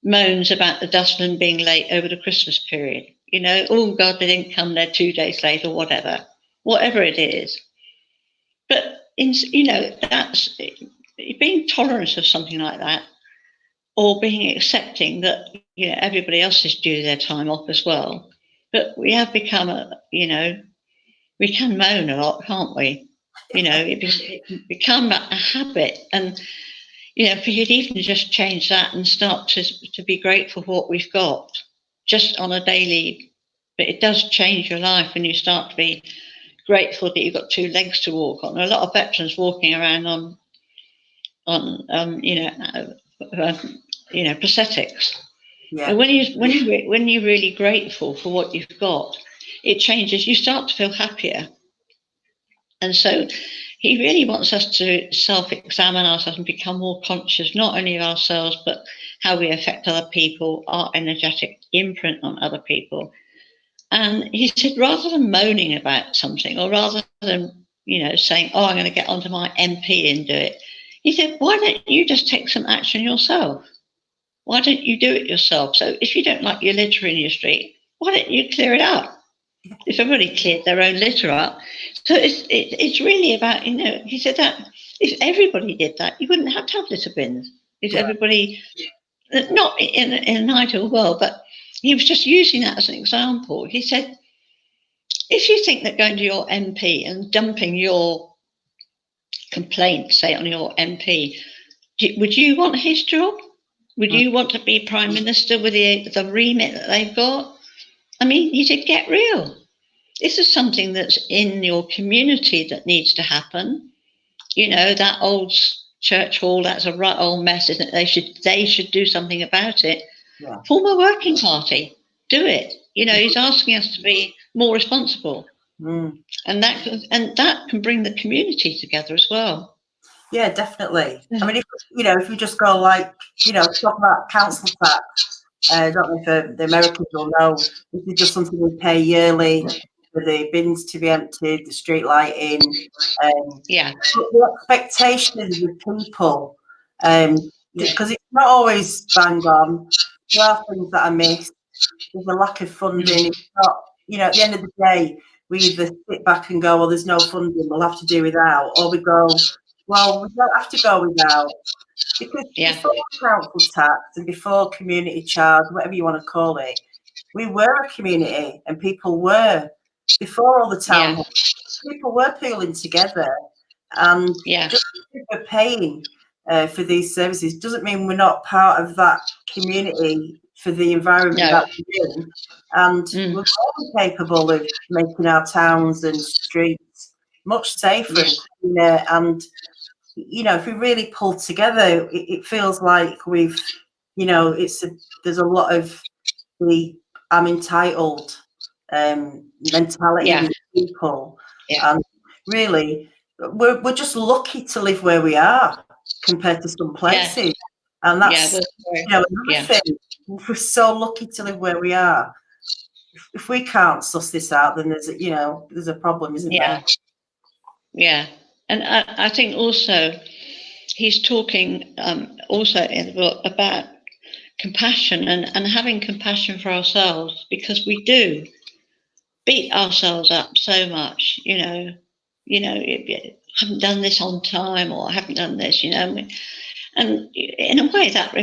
moans about the dustman being late over the Christmas period. You know, oh God, they didn't come there 2 days late, or whatever it is. But, you know, that's being tolerant of something like that, or being accepting that, you know, everybody else is due their time off as well. But we have become you know, we can moan a lot, can't we? You know, it can become a habit. And, you know, if we could even just change that and start to be grateful for what we've got, just on a daily, but it does change your life when you start to be grateful that you've got 2 legs to walk on. A lot of veterans walking around on prosthetics. Yeah. And when you're really grateful for what you've got, it changes. You start to feel happier. And so he really wants us to self-examine ourselves and become more conscious, not only of ourselves, but how we affect other people, our energetic imprint on other people. And he said, rather than moaning about something, or rather than, you know, saying, oh, I'm going to get onto my MP and do it, he said, why don't you just take some action yourself? Why don't you do it yourself? So if you don't like your litter in your street, why don't you clear it up? If everybody cleared their own litter up. So it's really about, you know, he said that if everybody did that, you wouldn't have to have litter bins. If everybody, not in an ideal world, but he was just using that as an example. He said, if you think that going to your MP and dumping your complaint, say, on your MP, would you want his job? Would you want to be Prime Minister with the remit that they've got? I mean, he said, get real. This is something that's in your community that needs to happen. You know, that old church hall, that's a right old mess, isn't it? They should do something about it. Yeah. Form a working party. Do it. You know, he's asking us to be more responsible. And that can bring the community together as well. Yeah, definitely. I mean, if we just go, like, you know, talk about council tax, I don't know if the Americans will know, this is just something we pay yearly for the bins to be emptied, the street lighting, Yeah. the expectations of people, because it's not always bang on. There are things that I miss. There's a lack of funding. It's not, you know, at the end of the day, we either sit back and go, well, there's no funding, we'll have to do without, or we go, well, we don't have to go without. Because before council tax and before community charge, whatever you want to call it, we were a community, and people were, before all the town halls, people were pooling together, and just because we're paying for these services doesn't mean we're not part of that community for the environment that we're in, and we're more capable of making our towns and streets much safer and cleaner. And you know, if we really pull together, it feels like we've, you know, there's a lot of the I'm entitled mentality in people, and really we're just lucky to live where we are compared to some places, and that's you know, another thing. We're so lucky to live where we are. If we can't suss this out, then there's a problem, isn't there? Yeah, and I think also he's talking also in the book about compassion and having compassion for ourselves, because we do beat ourselves up so much. You know, I haven't done this on time, or I haven't done this. You know, and in a way that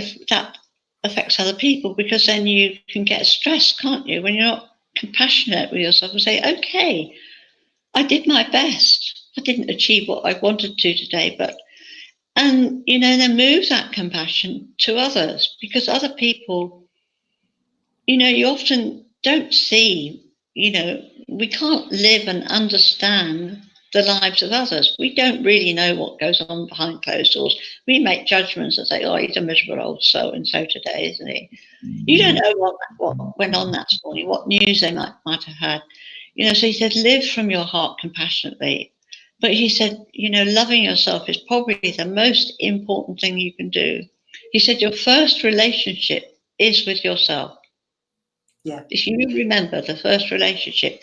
affects other people, because then you can get stressed, can't you, when you're not compassionate with yourself and say, okay, I did my best. I didn't achieve what I wanted to today, and you know, then move that compassion to others, because other people, you know, you often don't see, you know, we can't live and understand the lives of others. We don't really know what goes on behind closed doors. We make judgments and say, oh, he's a miserable old so-and-so today, isn't he? You don't know what went on that morning, what news they might have had. You know, so he said, live from your heart compassionately. But he said, you know, loving yourself is probably the most important thing you can do. He said, your first relationship is with yourself. Yeah. If you remember, the first relationship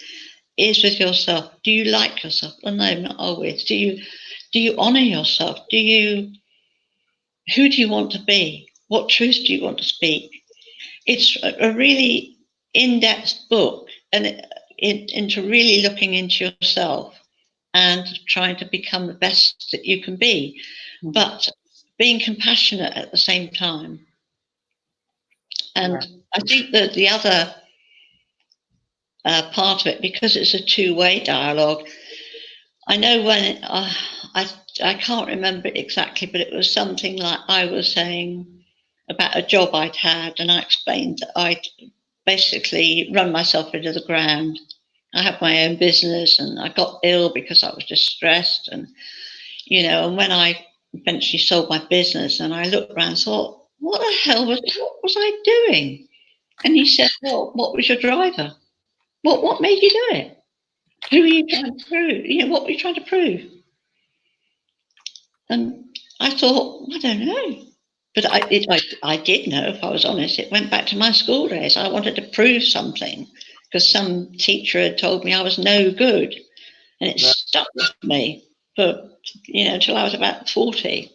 is with yourself. Do you like yourself? Well, no, not always. Do you honor yourself? who do you want to be? What truth do you want to speak? It's a really in-depth book, and into really looking into yourself and trying to become the best that you can be, but being compassionate at the same time. And I think that the other part of it, because it's a two-way dialogue, I know when I can't remember it exactly, but it was something like I was saying about a job I'd had, and I explained that I'd basically run myself into the ground. I had my own business, and I got ill because I was distressed, and you know, and when I eventually sold my business, and I looked around and thought, what was I doing? And he said, well, what was your driver? What made you do it? Who are you trying to prove? You know, what were you trying to prove? And I thought, I don't know. But I did know, if I was honest. It went back to my school days. I wanted to prove something because some teacher had told me I was no good. And it stuck with me for, you know, until I was about 40.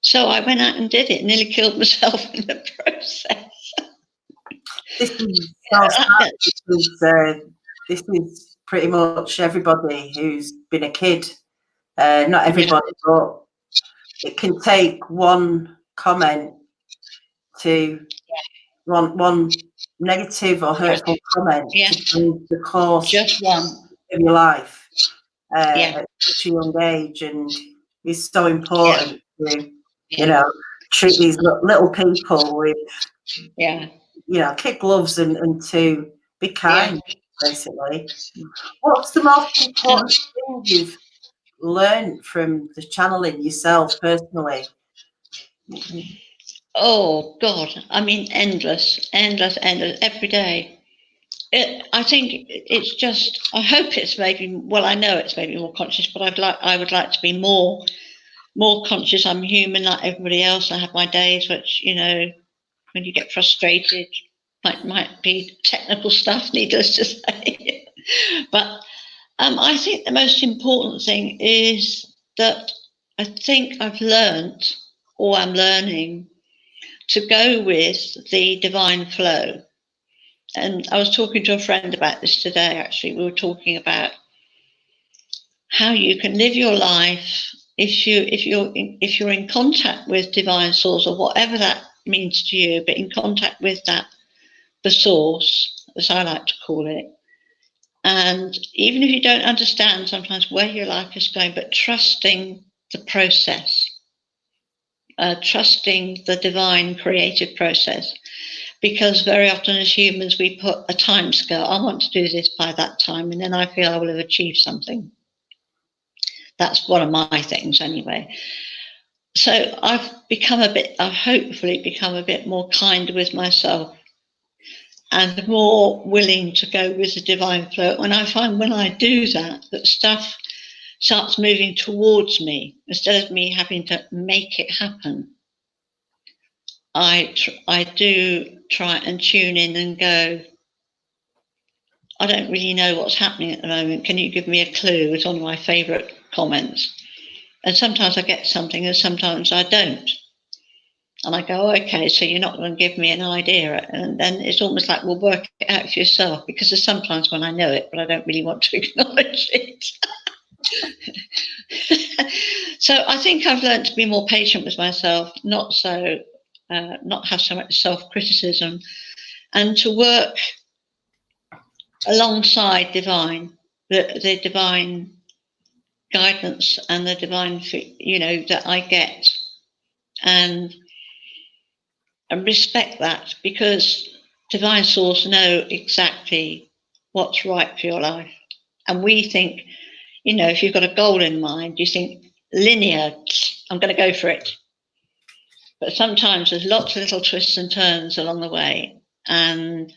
So I went out and did it, nearly killed myself in the process. This is so sad, because this is pretty much everybody who's been a kid. Not everybody, but it can take one comment to one negative or hurtful comment to change the course Just one of your life at such a young age, and it's so important to you know, treat these little people with you know, kid gloves and to be kind, basically. What's the most important thing you've learned from the channeling yourself personally? Oh God, I mean, endless every day. I think it's just, I hope it's maybe, well, I know it's maybe more conscious, but I would like to be more conscious. I'm human like everybody else. I have my days which, you know, when you get frustrated, might be technical stuff, needless to say. But I think the most important thing is that I think I've learnt, or I'm learning, to go with the divine flow. And I was talking to a friend about this today, actually. We were talking about how you can live your life if you're in contact with divine source, or whatever that means to you, but in contact with that, the source, as I like to call it. And even if you don't understand sometimes where your life is going, but trusting the process, trusting the divine creative process, because very often as humans we put a time scale. I want to do this by that time, and then I feel I will have achieved something. That's one of my things anyway. So I've hopefully become a bit more kind with myself and more willing to go with the divine flow. And I find when I do that, that stuff starts moving towards me instead of me having to make it happen. I do try and tune in and go, I don't really know what's happening at the moment. Can you give me a clue? It's one of my favourite comments. And sometimes I get something and sometimes I don't. And I go, okay, so you're not going to give me an idea. And then it's almost like, well, work it out for yourself, because there's sometimes when I know it, but I don't really want to acknowledge it. So I think I've learned to be more patient with myself, not have so much self-criticism, and to work alongside the divine guidance and the divine, that I get, and respect that, because divine source know exactly what's right for your life. And we think, if you've got a goal in mind, you think linear, I'm going to go for it. But sometimes there's lots of little twists and turns along the way. And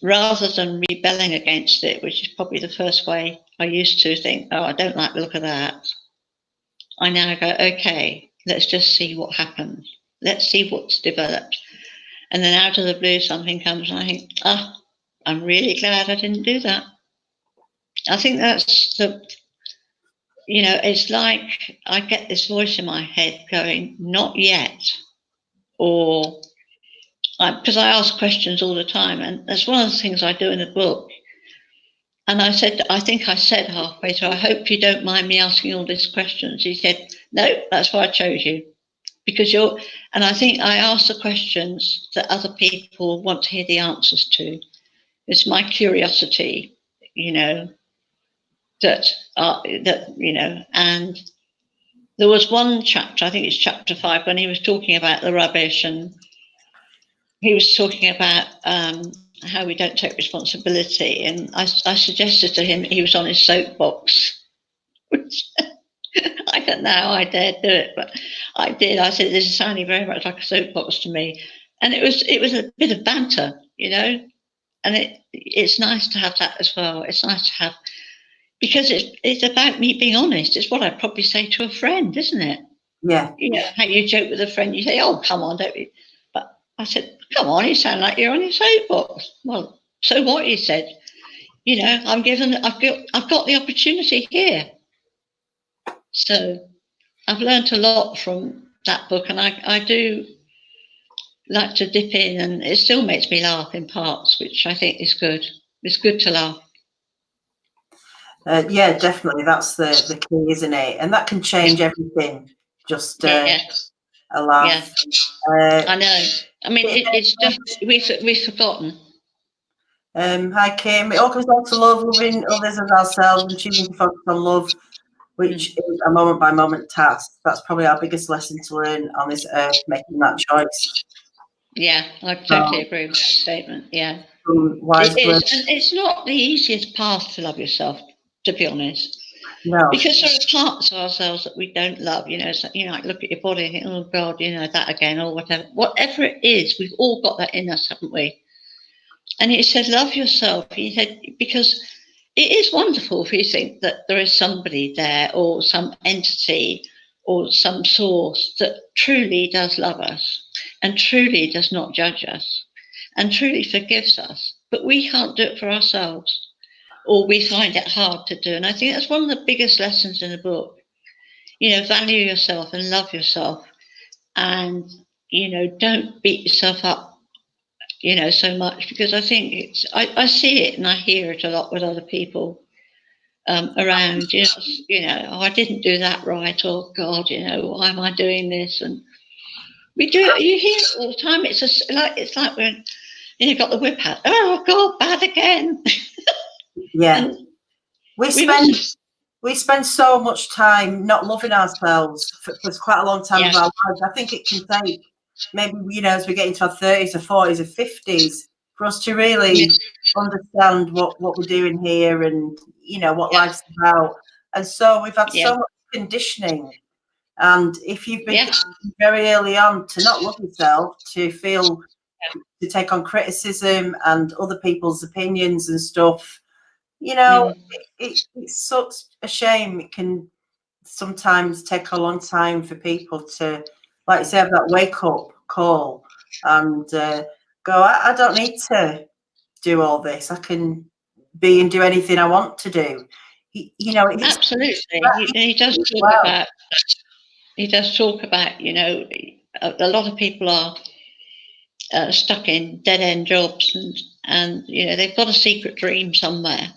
rather than rebelling against it, which is probably the first way I used to think, oh, I don't like the look of that, I now go, okay, let's just see what happens. Let's see what's developed. And then out of the blue, something comes and I think, I'm really glad I didn't do that. I think that's it's like I get this voice in my head going, not yet. Or, because I ask questions all the time. And that's one of the things I do in the book. And I think I said halfway through, I hope you don't mind me asking all these questions. He said, no, that's why I chose you. Because and I think I ask the questions that other people want to hear the answers to. It's my curiosity, and there was one chapter, I think it's chapter 5, when he was talking about the rubbish, and he was talking about how we don't take responsibility. And I suggested to him, he was on his soapbox, which I don't know how I dared do it, but I did. I said, this is sounding very much like a soapbox to me. And it was a bit of banter, and it's nice to have that as well. It's nice to have, because it's about me being honest. It's what I'd probably say to a friend, isn't it? Yeah. How you joke with a friend, you say, oh, come on, don't you? But I said, come on, you sound like you're on your soapbox. Well, so what, he said, I've got the opportunity here. So I've learned a lot from that book, and I do like to dip in, and it still makes me laugh in parts, which I think is good. It's good to laugh. Yeah, definitely. That's the key, isn't it? And that can change everything. Just a laugh. Yeah. I know. I mean, it's just we've forgotten. Hi, Kim. It all comes down to love, loving others as ourselves, and choosing to focus on love, which is a moment-by-moment task. That's probably our biggest lesson to learn on this earth, making that choice. Yeah, I totally agree with that statement. Yeah. It is, and it's not the easiest path to love yourself, to be honest. No. Because there are parts of ourselves that we don't love, like look at your body and think, oh God, that again, or whatever. Whatever it is, we've all got that in us, haven't we? And he said, love yourself. He said, because it is wonderful if you think that there is somebody there, or some entity, or some source that truly does love us and truly does not judge us and truly forgives us. But we can't do it for ourselves. or we find it hard to do. And I think that's one of the biggest lessons in the book. Value yourself and love yourself, and don't beat yourself up so much, because I think I see it and I hear it a lot with other people around. Oh, I didn't do that right, or God, why am I doing this? And we do it. You hear it all the time. It's like when got the whip out. Oh God, bad again. Yeah. We spend so much time not loving ourselves for quite a long time of our lives. I think it can take maybe, as we get into our 30s or 40s or 50s for us to really understand what we're doing here and, what life's about. And so we've had so much conditioning. And if you've been very early on to not love yourself, to take on criticism and other people's opinions and stuff, it's such a shame. It can sometimes take a long time for people to, like you say, have that wake-up call and go, I don't need to do all this. I can be and do anything I want to do. Absolutely. He does talk about. He does talk about. A lot of people are stuck in dead-end jobs, and they've got a secret dream somewhere.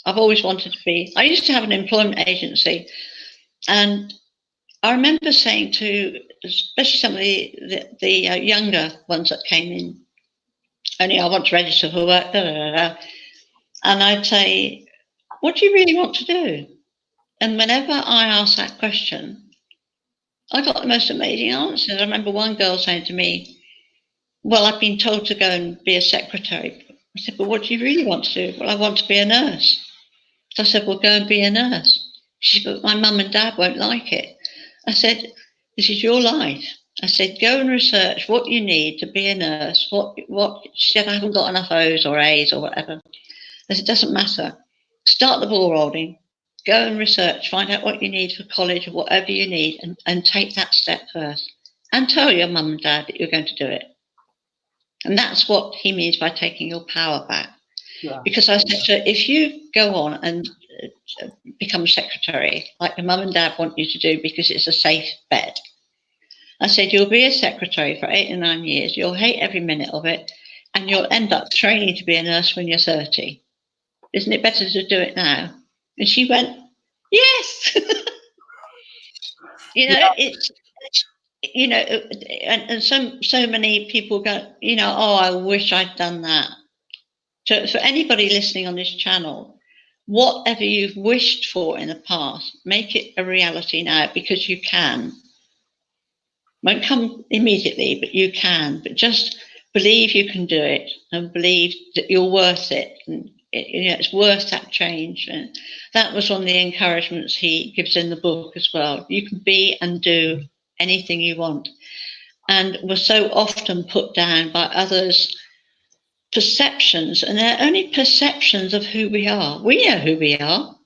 I've always wanted to be. I used to have an employment agency, and I remember saying to, especially some of the younger ones that came in, only I want to register for work, and I'd say, what do you really want to do? And whenever I asked that question, I got the most amazing answers. I remember one girl saying to me, well, I've been told to go and be a secretary. I said, well, what do you really want to do? Well, I want to be a nurse. So I said, well, go and be a nurse. She said, but my mum and dad won't like it. I said, this is your life. I said, go and research what you need to be a nurse. She said, I haven't got enough O's or A's or whatever. I said, it doesn't matter. Start the ball rolling. Go and research. Find out what you need for college or whatever you need, and take that step first. And tell your mum and dad that you're going to do it. And that's what he means by taking your power back. Yeah. Because I said to her, if you go on and become a secretary, like your mum and dad want you to do because it's a safe bet, I said, you'll be a secretary for 8 or 9 years. You'll hate every minute of it. And you'll end up training to be a nurse when you're 30. Isn't it better to do it now? And she went, yes. It's, and so many people go, oh, I wish I'd done that. So for anybody listening on this channel, whatever you've wished for in the past, make it a reality now, because you can. Won't come immediately, but you can. But just believe you can do it, and believe that you're worth it. And it's worth that change. And that was one of the encouragements he gives in the book as well. You can be and do anything you want. And we're so often put down by others' perceptions, and they're only perceptions of who we are. We know who we are.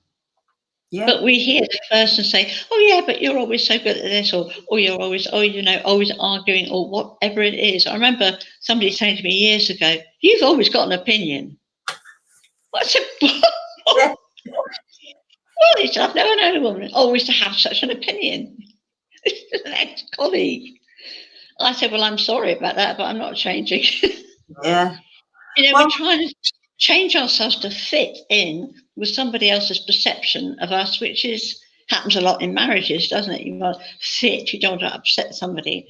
Yeah. But we hear the person say, oh yeah, but you're always so good at this, or you're always, always arguing, or whatever it is. I remember somebody saying to me years ago, you've always got an opinion. What's it? Well, he said, I've never known a woman always to have such an opinion. An ex-colleague. I said, well, I'm sorry about that, but I'm not changing. Yeah. We're trying to change ourselves to fit in with somebody else's perception of us, which happens a lot in marriages, doesn't it? You want to fit, you don't want to upset somebody.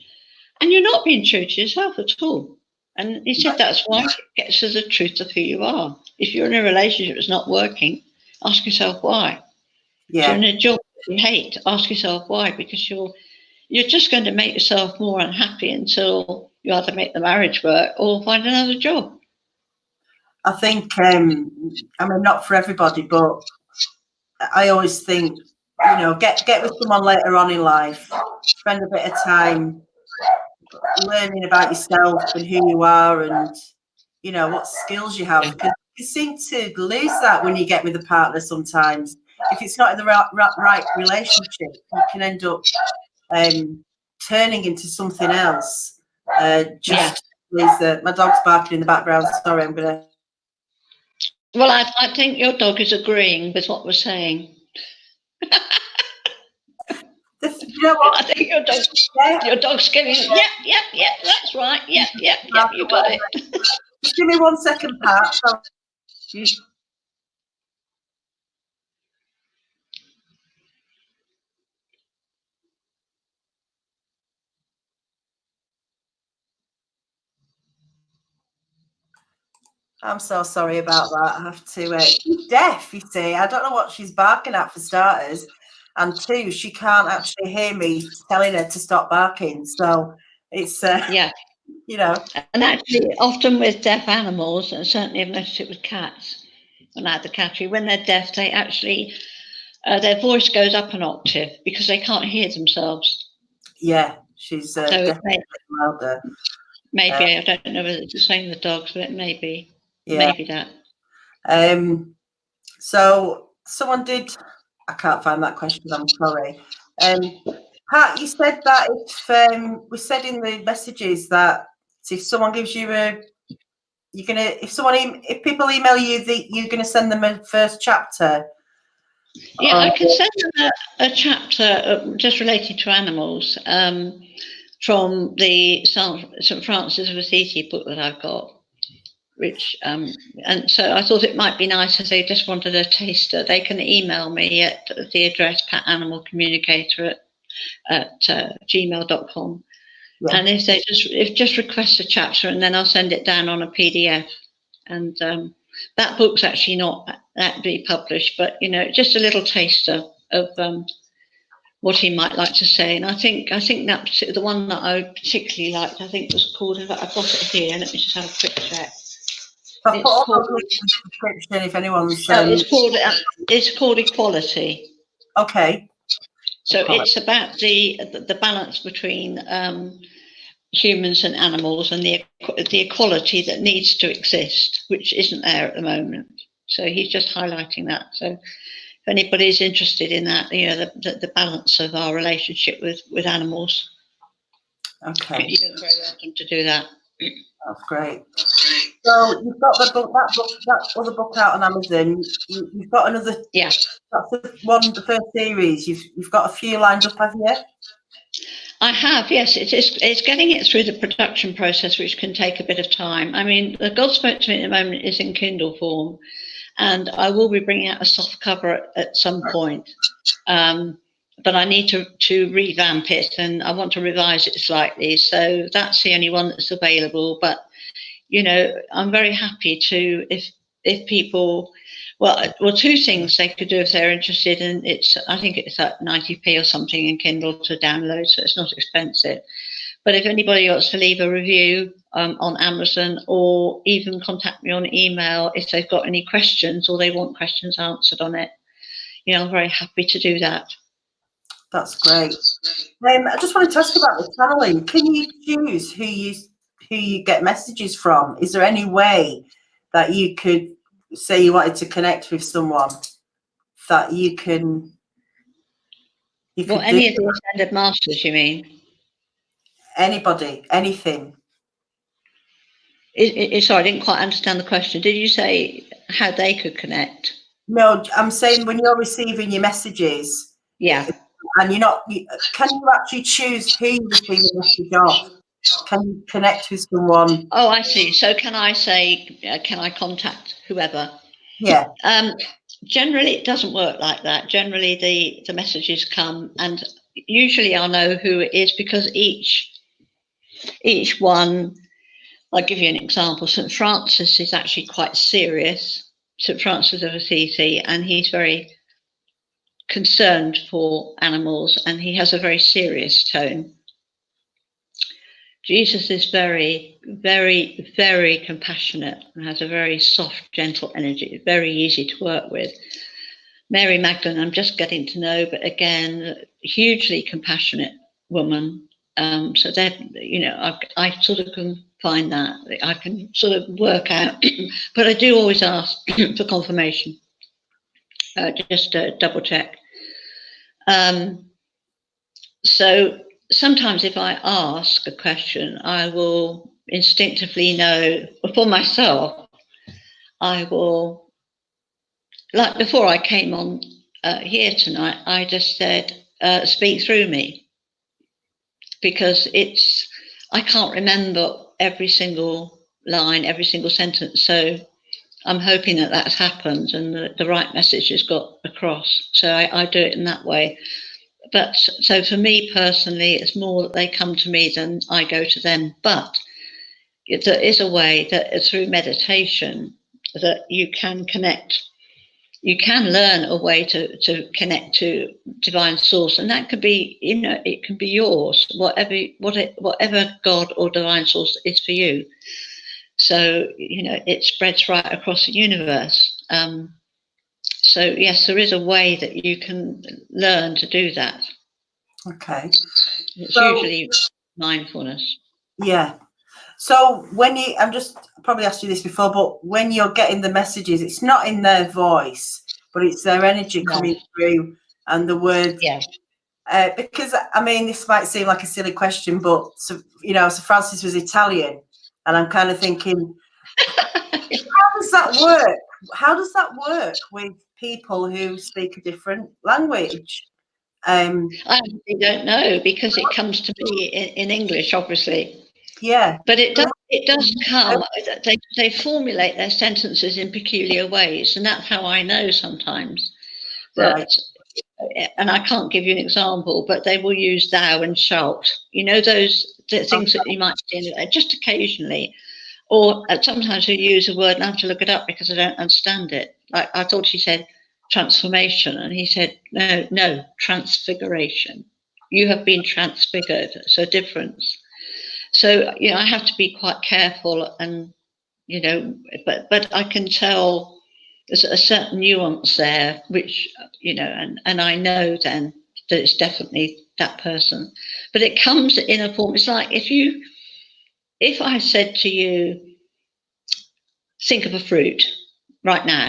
And you're not being true to yourself at all. And he said that's why it gets to the truth of who you are. If you're in a relationship that's not working, ask yourself why. Yeah. If you're in a job that you hate, ask yourself why, because you're just going to make yourself more unhappy until you either make the marriage work or find another job. I think, not for everybody, but I always think, get with someone later on in life, spend a bit of time learning about yourself and who you are and, what skills you have. Because you seem to lose that when you get with a partner sometimes. If it's not in the right relationship, you can end up turning into something else. My dog's barking in the background. Sorry, I'm going to... Well, I think your dog is agreeing with what we're saying. You know what? I think your dog's giving it. Yep, that's right. Yep, you got it. Just give me 1 second, Pat. I'm so sorry about that. I have to. She's deaf, you see. I don't know what she's barking at for starters, and two, she can't actually hear me telling her to stop barking. So it's yeah, you know. And actually, often with deaf animals, and certainly I've noticed it with cats, when I had the cattery, when they're deaf, they actually their voice goes up an octave because they can't hear themselves. Yeah, she's so definitely louder. Maybe I don't know whether it's the same with dogs, but it may be. Yeah. Maybe that. So someone did. I can't find that question. I'm sorry. Pat, you said that if we said in the messages that if someone gives you if people email you, you're gonna send them a first chapter. Yeah, I can send them a chapter just related to animals from the St. Francis of Assis book that I've got. Which and so I thought it might be nice if they just wanted a taster. They can email me at the address patanimalcommunicator at gmail.com. Yeah. And if they just request a chapter, and then I'll send it down on a PDF. And that book's actually not that to be published, but just a little taster of what he might like to say. And I think that the one that I particularly liked, I think was called. I've got it here. Let me just have a quick check. Description if anyone's. It's called Equality. Okay. So it's about the balance between humans and animals, and the equality that needs to exist, which isn't there at the moment. So he's just highlighting that. So if anybody's interested in that, the balance of our relationship with animals. Okay. You're very welcome to do that. That's great. So you've got that other book out on Amazon. You've got another. Yeah. That's the first series. You've got a few lined up, have you? I have, yes. It's getting it through the production process, which can take a bit of time. I mean, the God Spoke to Me at the moment is in Kindle form, and I will be bringing out a soft cover at some point. But I need to revamp it, and I want to revise it slightly. So that's the only one that's available. But I'm very happy to if people. Well, two things they could do if they're interested, and I think it's at 90p or something in Kindle to download, so it's not expensive. But if anybody wants to leave a review on Amazon, or even contact me on email if they've got any questions or they want questions answered on it, I'm very happy to do that. That's great. I just wanted to ask about the channeling. Can you choose who you get messages from? Is there any way that you could say you wanted to connect with someone that you can well, any of the ascended masters, you mean? Anybody, anything. Sorry, I didn't quite understand the question. Did you say how they could connect? No, I'm saying when you're receiving your messages. Yeah. And can you actually choose who you receive a message of? Can you connect with someone? Oh, I see. So can I say, can I contact whoever? Yeah. Generally, it doesn't work like that. Generally, the messages come, and usually I'll know who it is because each one. I'll give you an example. St. Francis is actually quite serious. St. Francis of Assisi, and he's very concerned for animals, and he has a very serious tone. Jesus is very, very, very compassionate and has a very soft, gentle energy, very easy to work with. Mary Magdalene, I'm just getting to know, but again, hugely compassionate woman. So that, I sort of can find that. I can sort of work out, but I do always ask for confirmation, just to double check. So sometimes if I ask a question, I will instinctively know for myself, I will like before I came on here tonight, I just said, speak through me, because I can't remember every single line, every single sentence. So I'm hoping that that's happened and the right message has got across. So I do it in that way. But so for me personally, it's more that they come to me than I go to them. But there is a way that through meditation that you can connect. You can learn a way to connect to divine source, and that could be, it can be yours, whatever God or divine source is for you. So, it spreads right across the universe. So yes, there is a way that you can learn to do that. Okay. It's usually mindfulness. Yeah. So I'm just probably asked you this before, but when you're getting the messages, it's not in their voice, but it's their energy coming through and the words. Yeah. Because I mean, this might seem like a silly question, but so Francis was Italian, and I'm kind of thinking, how does that work? How does that work with people who speak a different language? I really don't know, because it comes to me in English, obviously. Yeah, but it does come. They formulate their sentences in peculiar ways, and that's how I know sometimes that. Right. And I can't give you an example, but they will use thou and shalt. Those things that you might see just occasionally, or sometimes we use a word and I have to look it up because I don't understand it. Like I thought she said transformation, and he said no, transfiguration. You have been transfigured. It's a difference. So I have to be quite careful, and but I can tell there's a certain nuance there, which and I know then that it's definitely that person. But it comes in a form. It's like if I said to you, think of a fruit right now,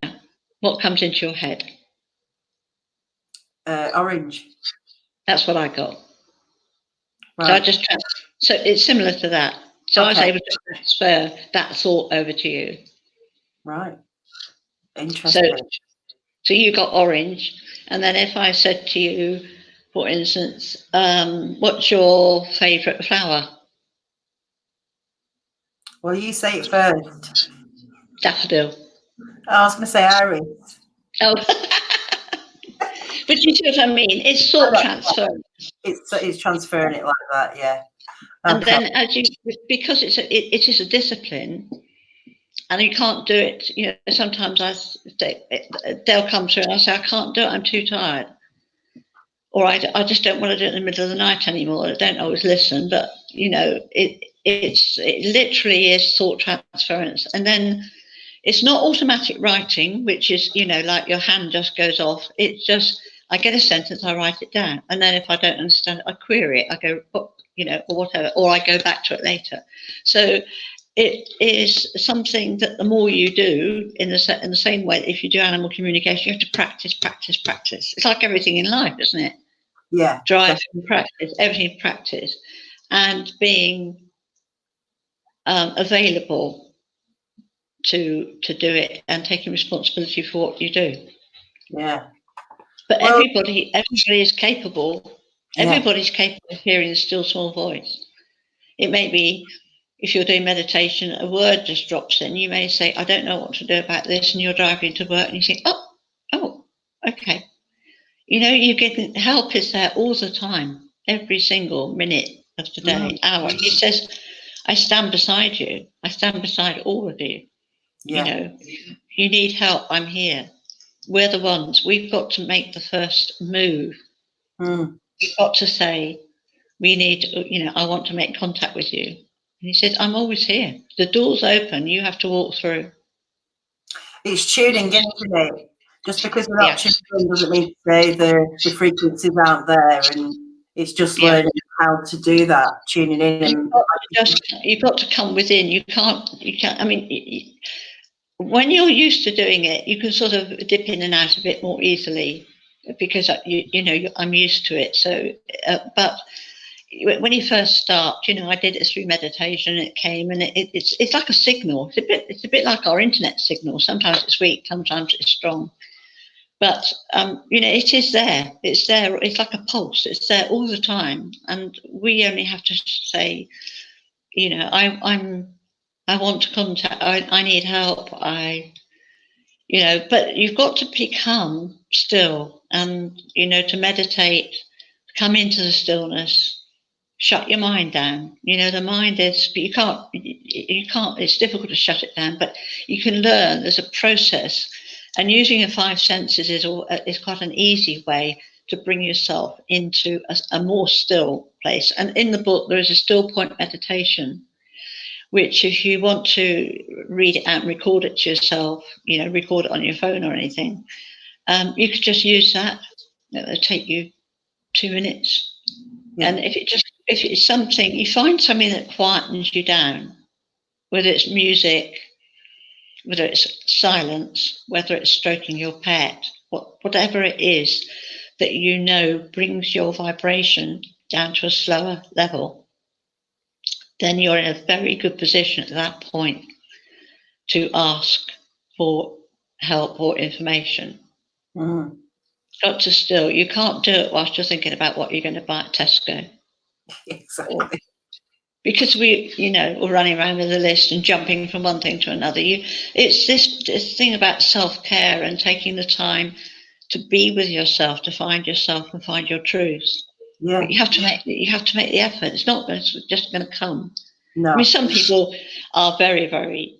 what comes into your head? Orange. That's what I got. Right. So it's similar to that. So I was able to transfer that thought over to you. Right. Interesting. So you got orange, and then if I said to you, for instance, what's your favourite flower? Well, you say it first. Daffodil. I was going to say iris. Oh, but you see what I mean? It's thought transfer. It's transferring it like that, yeah. And then because it is a discipline, and you can't do it. Sometimes they'll come through and I say, I can't do it. I'm too tired. Or I just don't want to do it in the middle of the night anymore. I don't always listen, but it literally is thought transference. And then it's not automatic writing, which is, like your hand just goes off. It's just, I get a sentence, I write it down. And then if I don't understand it, I query it. I go, or whatever, or I go back to it later. So it is something that the more you do, in the same way, if you do animal communication, you have to practice, practice, practice. It's like everything in life, isn't it? Yeah. Drive and practice, everything practice, and being available to do it and taking responsibility for what you do. Yeah. But everybody is capable. Yeah. Everybody's capable of hearing the still small voice. It may be, if you're doing meditation, a word just drops in. You may say, I don't know what to do about this, and you're driving to work and you think, oh, okay. You get help is there all the time, every single minute of the day, hour. He says, I stand beside you. I stand beside all of you. Yeah. You need help, I'm here. We're the ones. We've got to make the first move. We've got to say, we need, I want to make contact with you. And he said, I'm always here. The door's open. You have to walk through. It's tuning in, isn't it? Just because we're not tuning in doesn't mean to say the frequencies aren't there, and it's just learning how to do that, tuning in. You've got to come within. You can't. I mean, when you're used to doing it, you can sort of dip in and out a bit more easily because I'm used to it. So, but when you first start, I did it through meditation. It came, and it's like a signal. It's a bit like our internet signal. Sometimes it's weak, sometimes it's strong. But you know, it is there. It's there. It's like a pulse. It's there all the time, and we only have to say, you know, I want to contact. I need help. You know, but you've got to become still, and you know, to meditate, come into the stillness, shut your mind down. You know, the mind is, but you can't. It's difficult to shut it down, but you can learn. There's a process. And using your five senses is quite an easy way to bring yourself into a more still place. And in the book, there is a still point meditation, which if you want to read it out and record it to yourself, you know, record it on your phone or anything, you could just use that. It'll take you 2 minutes. Yeah. And if it's something, you find something that quietens you down, whether it's music, whether it's silence, whether it's stroking your pet, whatever it is that you know brings your vibration down to a slower level, then you're in a very good position at that point to ask for help or information. Mm. Got to still, you can't do it whilst you're thinking about what you're going to buy at Tesco. Exactly. Because we, you know, we're running around with a list and jumping from one thing to another. It's this thing about self-care and taking the time to be with yourself, to find yourself and find your truth. Yeah. But you have to make the effort. It's not just going to come. No. I mean, some people are very, very,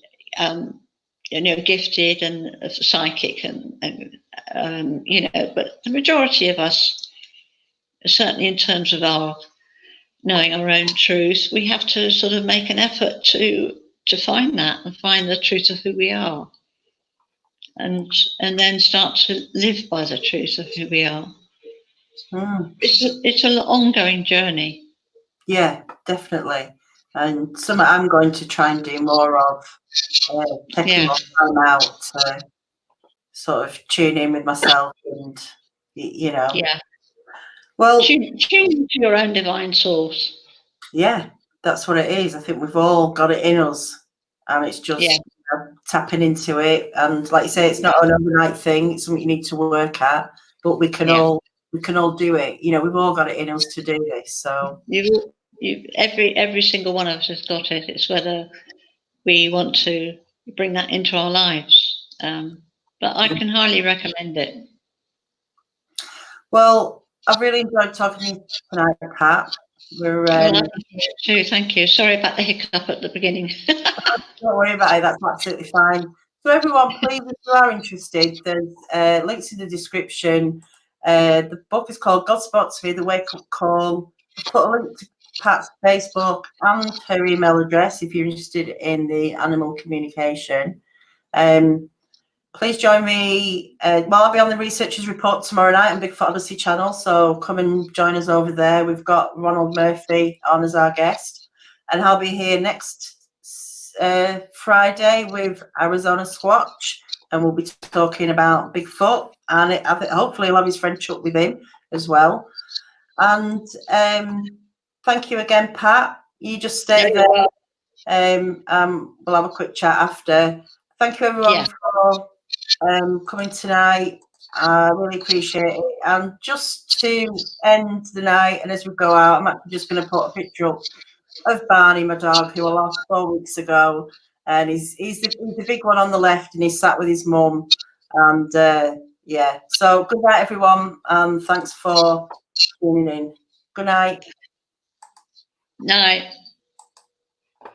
you know, gifted and psychic and you know, but the majority of us, certainly in terms of our knowing our own truth, we have to sort of make an effort to find that and find the truth of who we are, and then start to live by the truth of who we are. Mm. It's an ongoing journey. Yeah, definitely. And something I'm going to try and do more of, taking more time out to sort of tune in with myself and, you know. Yeah. Well, tune to your own divine source. Yeah, that's what it is. I think we've all got it in us, and it's just you know, tapping into it. And like you say, it's not an overnight thing. It's something you need to work at, but we can all do it. You know, we've all got it in us to do this. So every single one of us has got it. It's whether we want to bring that into our lives. But I can highly recommend it. Well, I've really enjoyed talking to you tonight, Pat. We're too. Thank you. Sorry about the hiccup at the beginning. Don't worry about it. That's absolutely fine. So everyone, please, if you are interested, there's links in the description. The book is called God Spots Me, The Wake Up Call. I've put a link to Pat's Facebook and her email address if you're interested in the animal communication. Please join me. I'll be on the Researchers Report tomorrow night on BIGFOOT ODYSSEY channel, so come and join us over there. We've got Ronald Murphy on as our guest, and I'll be here next Friday with Arizona Squatch, and we'll be talking about Bigfoot, and I think hopefully he'll have his friend Chuck with him as well. And thank you again, Pat. You just stay there. We'll have a quick chat after. Thank you everyone for coming tonight. I really appreciate it. And just to end the night, and as we go out, I'm actually just going to put a picture up of Barney, my dog, who I lost 4 weeks ago, and he's the big one on the left, and he's sat with his mum. And yeah, so good night everyone, and thanks for tuning in. Good night. Night.